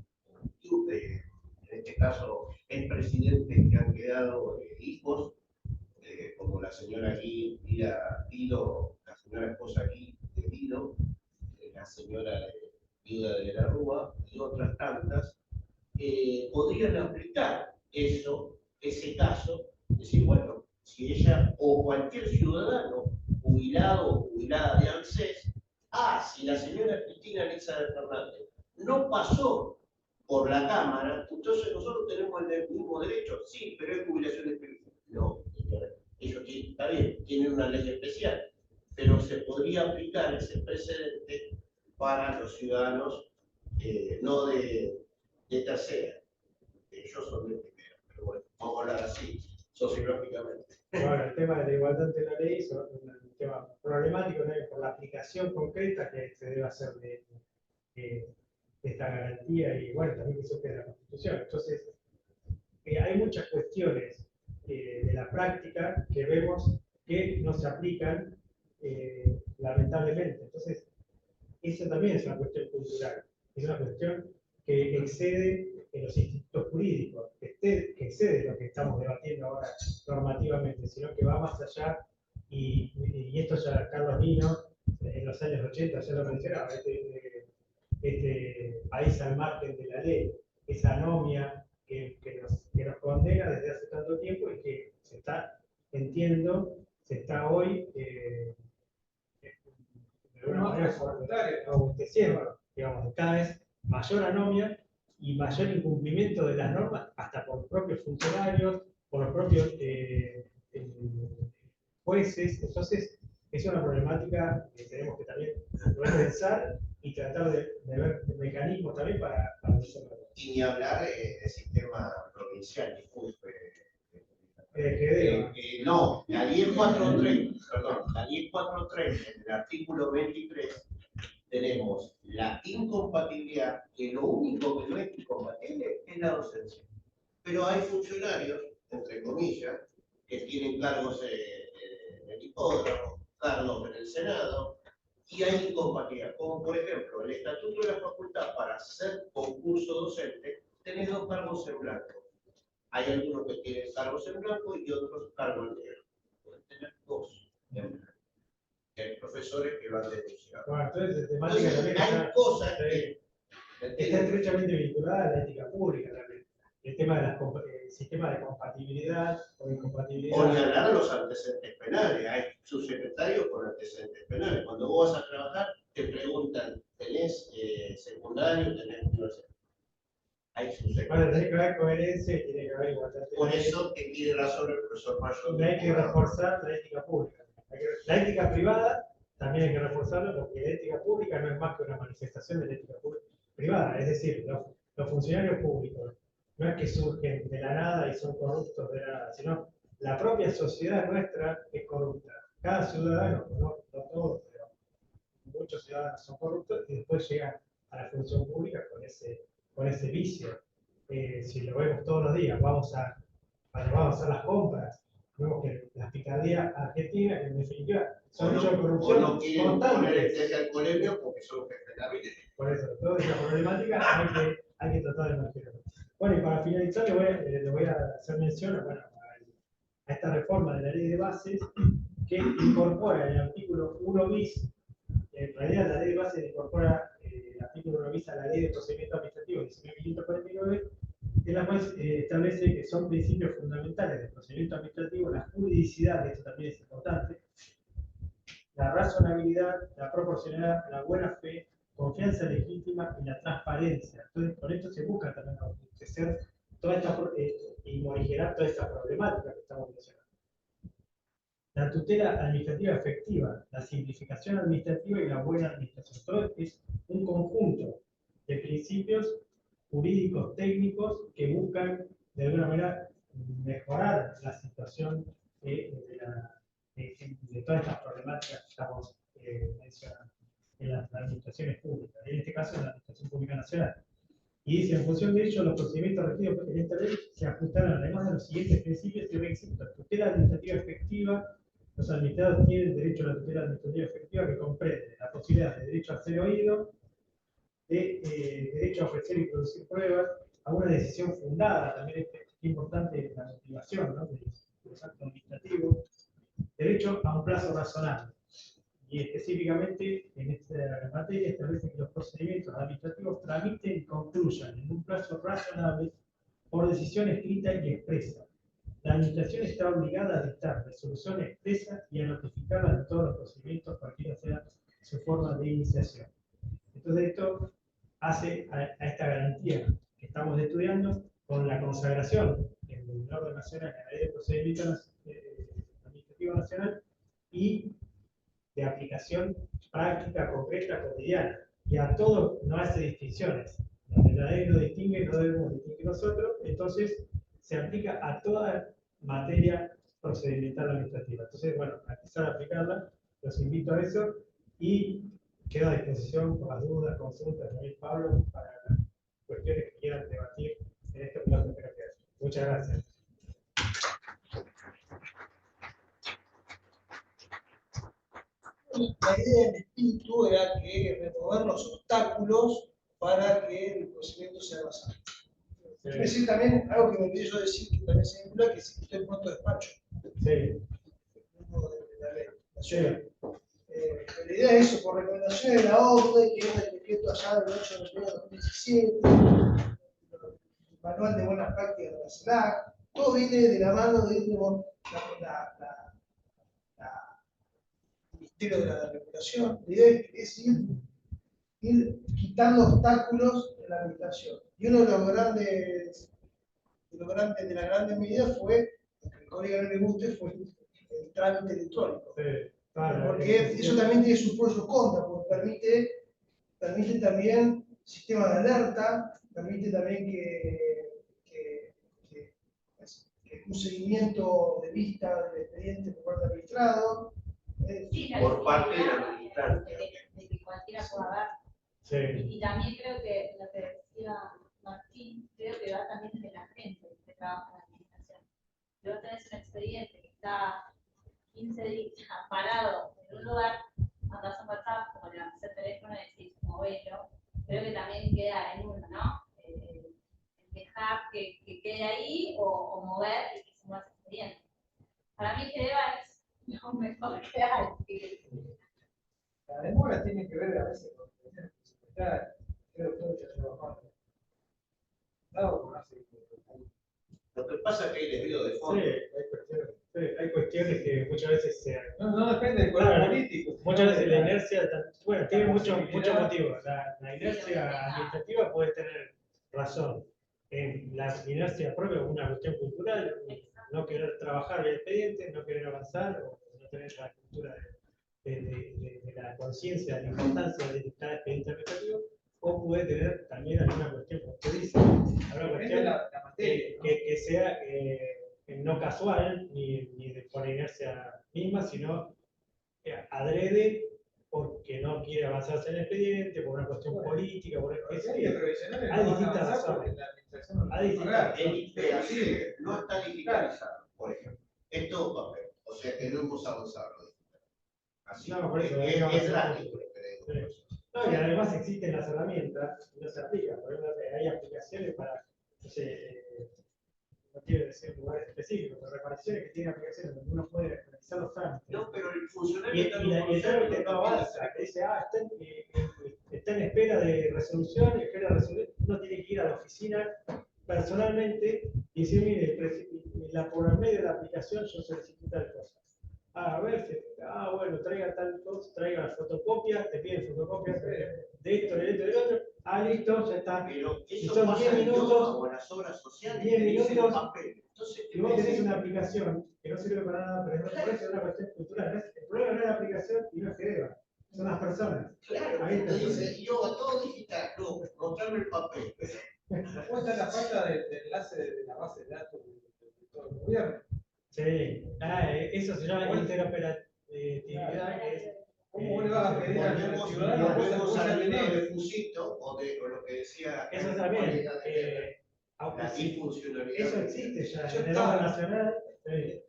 en este caso expresidentes que han quedado hijos, como la señora aquí, Guido, la señora esposa aquí de Guido, la señora viuda de la Rúa y otras tantas, podrían aplicar ese caso, decir, bueno, si ella o cualquier ciudadano jubilado o jubilada de ANSES, si la señora Cristina Elizabeth Fernández no pasó por la Cámara, entonces nosotros tenemos el mismo derecho. Sí, pero es jubilación especial. No, ellos está bien, tienen una ley especial, pero se podría aplicar ese precedente para los ciudadanos no de tercera. Ellos son de primera, pero bueno, vamos a hablar así, sociológicamente. Bueno, el tema de la igualdad ante la ley es un tema problemático, ¿no? Por la aplicación concreta que se debe hacer de esta garantía y bueno, también que surge de la Constitución. Entonces, hay muchas cuestiones de la práctica que vemos que no se aplican lamentablemente. Entonces, eso también es una cuestión cultural, es una cuestión que excede en los institutos jurídicos, que excede lo que estamos debatiendo ahora normativamente, sino que va más allá, y esto ya Carlos Nino, en los años 80 ya lo mencionaba, este país al margen de la ley, esa anomia que nos condena desde hace tanto tiempo y que se está, entiendo, se está hoy de alguna manera robusteciendo, digamos, cada vez mayor anomia y mayor incumplimiento de las normas, hasta por los propios funcionarios, por los propios jueces. Entonces, es una problemática que tenemos que también repensar y tratar de ver mecanismos también para resolverlo. Y ni hablar del sistema provincial, disculpe. No, la 1043, perdón, la 1043, en el artículo 23, tenemos la incompatibilidad, que lo único que no es incompatible es la docencia. Pero hay funcionarios, entre comillas, que tienen cargos en el hipódromo, cargos en el Senado, y hay incompatibilidad. Como por ejemplo, el Estatuto de la Facultad para hacer concurso docente, tenés 2 cargos en blanco. Hay algunos que tienen cargos en blanco y otros cargos en negro. Pueden tener 2 en blanco. Hay profesores que lo han denunciado. Bueno, entonces, temática también hay cosas que está estrechamente vinculada a la ética pública también. El tema del sistema de compatibilidad o incompatibilidad. O ni hablar de los antecedentes penales. Hay subsecretarios con antecedentes penales. Cuando vos vas a trabajar, te preguntan, ¿tenés secundario? ¿Tenés universidad? Hay subsecretarios. Bueno, tiene que haber coherencia y tiene que haber igualdad. Por eso que tiene razón el profesor Mayor. Hay que reforzar la ética pública. La ética privada también hay que reforzarla porque la ética pública no es más que una manifestación de la ética privada. Es decir, los funcionarios públicos no es que surgen de la nada y son corruptos de la nada, sino la propia sociedad nuestra es corrupta. Cada ciudadano, no todos, pero muchos ciudadanos son corruptos y después llegan a la función pública con ese vicio. Si lo vemos todos los días, cuando vamos a hacer las compras, vemos que las picardías argentinas, en definitiva, son hechos de corrupción no quieren poner constantes. el alcoholemia porque son jefes de la vida. Por eso, toda esa problemática hay que tratar de mantenerla. Bueno, y para finalizar, le voy a hacer mención a esta reforma de la ley de bases que incorpora el artículo 1 bis. En realidad, la ley de bases incorpora el artículo 1 bis a la ley de procedimiento administrativo 19.549, en la cual establece que son principios fundamentales del procedimiento administrativo la juridicidad, esto también es importante, la razonabilidad, la proporcionalidad, la buena fe, confianza legítima y la transparencia. Entonces, con esto se busca también robustecer toda esta y morigerar toda esta problemática que estamos mencionando. La tutela administrativa efectiva, la simplificación administrativa y la buena administración. Todo es un conjunto de principios jurídicos técnicos que buscan de alguna manera mejorar la situación de todas estas problemáticas que estamos mencionando en las administraciones públicas, en este caso en la Administración Pública Nacional. Y dice, en función de ello, los procedimientos requeridos en esta ley se ajustarán además de los siguientes principios y requisitos: tutela administrativa efectiva. Los administrados tienen derecho a la tutela administrativa efectiva, que comprende la posibilidad de derecho a ser oído, de derecho a ofrecer y producir pruebas, a una decisión fundada, también es importante la motivación, ¿no?, de los actos administrativos, plazos razonables. Y específicamente en esta materia establece que los procedimientos administrativos tramiten y concluyan en un plazo razonable por decisión escrita y expresa. La Administración está obligada a dictar resolución expresa y a notificarla de todos los procedimientos, cualquiera sea su forma de iniciación. Entonces esto hace a esta garantía que estamos estudiando con la consagración en el orden nacional, en la Ley de Procedimiento Administrativo Nacional y de aplicación práctica, concreta, cotidiana. Y a todos no hace distinciones. Donde la ley no distingue, no debemos distinguir nosotros, entonces se aplica a toda materia procedimental administrativa. Entonces, bueno, a empezar a aplicarla, los invito a eso y quedo a disposición por las dudas, consultas, también Pablo, para cuestiones que quieran debatir en este plazo que nos queda. Muchas gracias. La idea en espíritu era que remover los obstáculos para que el procedimiento sea basado. Quiero decir también algo que me olvidé yo decir, que también se vincula, que es el pronto despacho. Sí. De la ley nacional. La idea es eso, por recomendaciones de la OCDE, que es el decreto allá del 8 de febrero de 2017, el manual de buenas prácticas de la CELAC, todo viene de la mano del Ministerio de la Regulación. La idea es ir quitando obstáculos en la administración. Y uno de los grandes, de las grandes medidas fue, aunque al colega no le guste, fue el trámite electrónico. Sí, claro, porque eso también tiene sus pros y sus contras, porque permite también sistema de alerta, permite también que un seguimiento de vista del expediente por parte del administrado. Sí, la Por parte del posibilidad administrante. de que cualquiera pueda ver. Sí. Y también creo que lo que decía Martín, creo que va también de la gente que trabaja en la administración. Si vos tenés un expediente que está 15 días parado en un lugar, mandás un WhatsApp, como le mandás el teléfono y decís, movelo. Creo que también queda en uno, ¿no? Dejar que quede ahí o mover y que se mueva ese expediente. Para mí, GEDEVA es lo mejor que hay. La demora tiene que ver a veces con cuestiones presupuestarias, creo que todo ya lleva más. Dado con hace. Lo que pasa es que hay desvío de Sí, fondo. hay cuestiones que muchas veces se... No depende del color político. Muchas veces la inercia, bueno, tiene muchos motivos. La inercia administrativa puede tener razón. En la inercia propia, una cuestión cultural, no querer trabajar el expediente, no querer avanzar, o no tener la cultura de la conciencia de la importancia de cada expediente administrativo, o puede tener también alguna cuestión, como usted dice, alguna cuestión que sea no casual, ni por inercia misma, sino adrede porque no quiere avanzarse en el expediente, por una cuestión política, por qué sé yo. Hay distintas razones. Hay distintas El IPAC no está digitalizado, por ejemplo. Es todo papel, o sea que no hemos avanzado. Así No, por eso, es drástico lo que le digo. No, y además existen las herramientas y no se aplican. Por ejemplo, hay aplicaciones para, no sé, no quiero decir lugares específicos, pero reparaciones que tienen aplicaciones donde uno puede realizar los trámites. No, pero el funcionario Y está el trámite no avanza, que dice, está en espera de resolución, uno tiene que ir a la oficina personalmente y decir, mire, por medio de la aplicación yo solicito tal cosa. A ver, bueno, traiga tal cosa, traiga fotocopias, te piden fotocopias de esto, de esto, de otro. Listo, ya está. Pero Y eso son pasa 10 en minutos, idioma o en las obras sociales, 10 que dicen minutos, papel. Entonces, y vos tenés una aplicación que no sirve para nada, pero por eso es una cuestión cultural. El problema no es la aplicación y no es GEDEVA, son las personas. claro, Ahí está. dice, yo todo digital, no, mostrarme el papel. ¿Cómo está la falta de enlace de la base de datos de todo el gobierno? Sí, eso se llama interoperatividad, que es... ¿Cómo le vas a pedir al Volvemos ciudadano cosas que vos ya al libro de tenés? Fusito o de lo que decía Eso el también, colega de aunque la sí, disfuncionalidad. eso existe ya Ya en el está. orden nacional,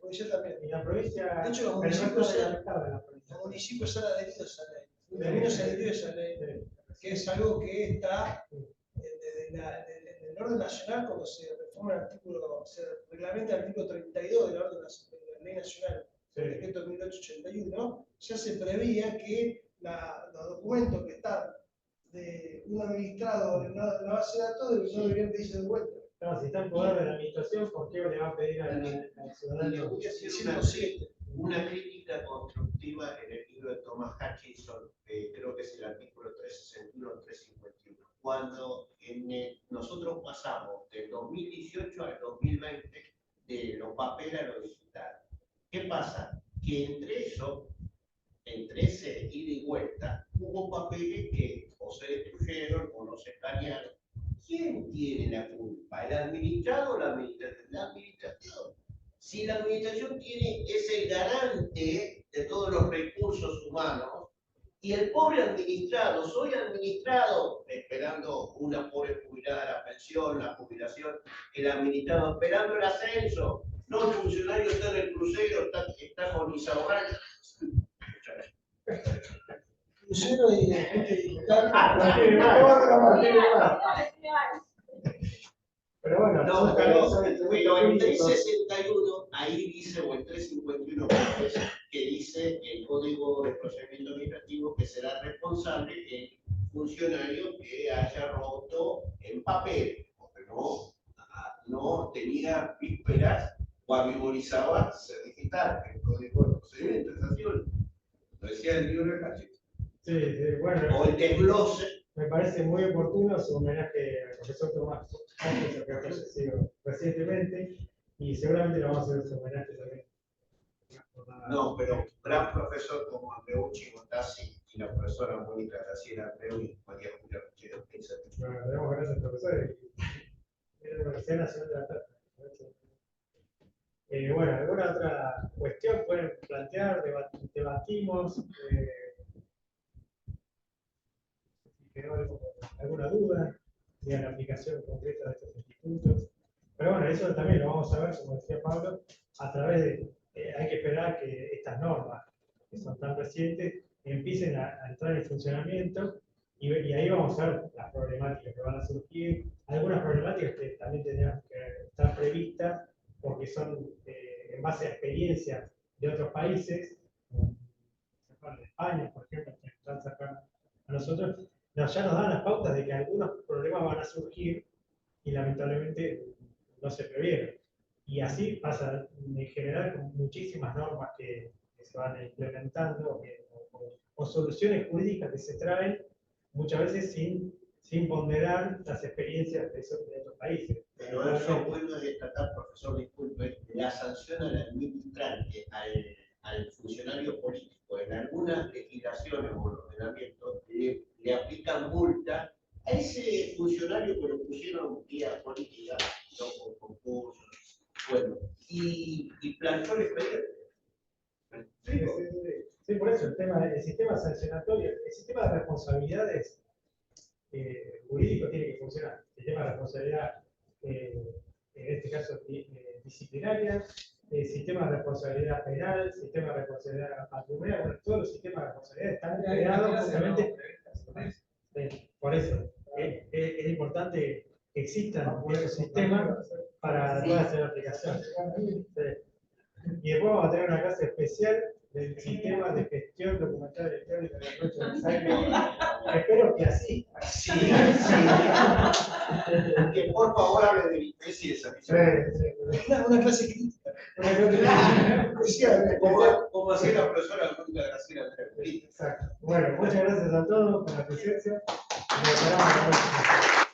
Pues yo también. y la provincia, De hecho, los pero no municipios está ya- reglamentada en la provincia. Los municipios se han adherido a esa ley. También se han adherido a esa ley, que es algo que está en el orden nacional cuando se reforma el artículo, se reglamenta el artículo 32 de la ley nacional, el decreto 1800 1981, ya se preveía que los documentos que están de un administrado en la base de datos no deberían pedirse de vuelta. No, si está en poder de la administración, ¿por qué le va a pedir al ciudadano? Voy a hacer 107. una crítica constructiva en el libro de Thomas Hutchinson, creo que es el artículo 361 o 351. Cuando nosotros pasamos del 2018 al 2020 de lo papel a lo digital. ¿Qué pasa? Que entre ese ida y vuelta, hubo papeles que o se destruyeron o no se escanearon. ¿Quién tiene la culpa? ¿El administrado o la administración? La administración. Si la administración es el garante de todos los recursos humanos, y el pobre administrado, soy administrado, esperando una pobre jubilada, la pensión, la jubilación, el administrado esperando el ascenso, no el funcionario está en el crucero, está con Isaurral. Crucero y gente digital. Pero bueno, No, pero en 361, ahí dice, o en 351, que dice el Código de Procedimiento Administrativo que será responsable el funcionario que haya roto en papel, porque no tenía vísperas o memorizaba ser digital, el Código de Procedimiento Administrativo. Lo decía el libro de Hutchinson. Sí, bueno. O el desglose. Me parece muy oportuno su homenaje al profesor Tomás Hutchinson, que ha fallecido recientemente, y seguramente le vamos a hacer su homenaje también. No, pero gran profesor como Andreucci Montasi y la profesora Mónica Graciela Andreu y María Julia Ruchero. Bueno, le damos gracias al profesor y la Universidad Nacional de La Plata. Bueno, ¿alguna otra cuestión pueden plantear? Debatimos. Si quedó alguna duda de la aplicación concreta de estos institutos. Pero bueno, eso también lo vamos a ver, como decía Pablo, a través de. Hay que esperar que estas normas, que son tan recientes, empiecen a entrar en funcionamiento y ahí vamos a ver las problemáticas que van a surgir. Algunas problemáticas que también tendrán que estar previstas porque son en base a experiencias de otros países, como de España, por ejemplo, que están sacando a nosotros, ya nos dan las pautas de que algunos problemas van a surgir y lamentablemente no se previeron. Y así pasa en general con muchísimas normas que se van implementando o soluciones jurídicas que se traen muchas veces sin ponderar las experiencias de otros países. Pero eso vuelvo a destacar, profesor, disculpe, la sanción al administrante, al funcionario político, en algunas legislaciones o ordenamientos, le aplican multa a ese funcionario que lo pusieron vía política, no por concursos. Bueno, y planteó el expediente. Sí, por eso el sistema sancionatorio, el sistema de responsabilidades jurídico tiene que funcionar. El sistema de responsabilidad, en este caso disciplinaria, el sistema de responsabilidad penal, el sistema de responsabilidad patrimonial, bueno, todos los sistemas de responsabilidad están creados justamente. Por eso es importante que existan esos sistemas para poder hacer la aplicación. Y después vamos a tener una clase especial del sistema de gestión documental electrónica de la provincia de Buenos Aires. Espero que así. Sí. Que por favor hable de IPS y esa Una clase crítica. Como hacía la profesora Mónica Graciela Andreu. Exacto. Bueno, muchas gracias a todos por la presencia. Nos esperamos la próxima.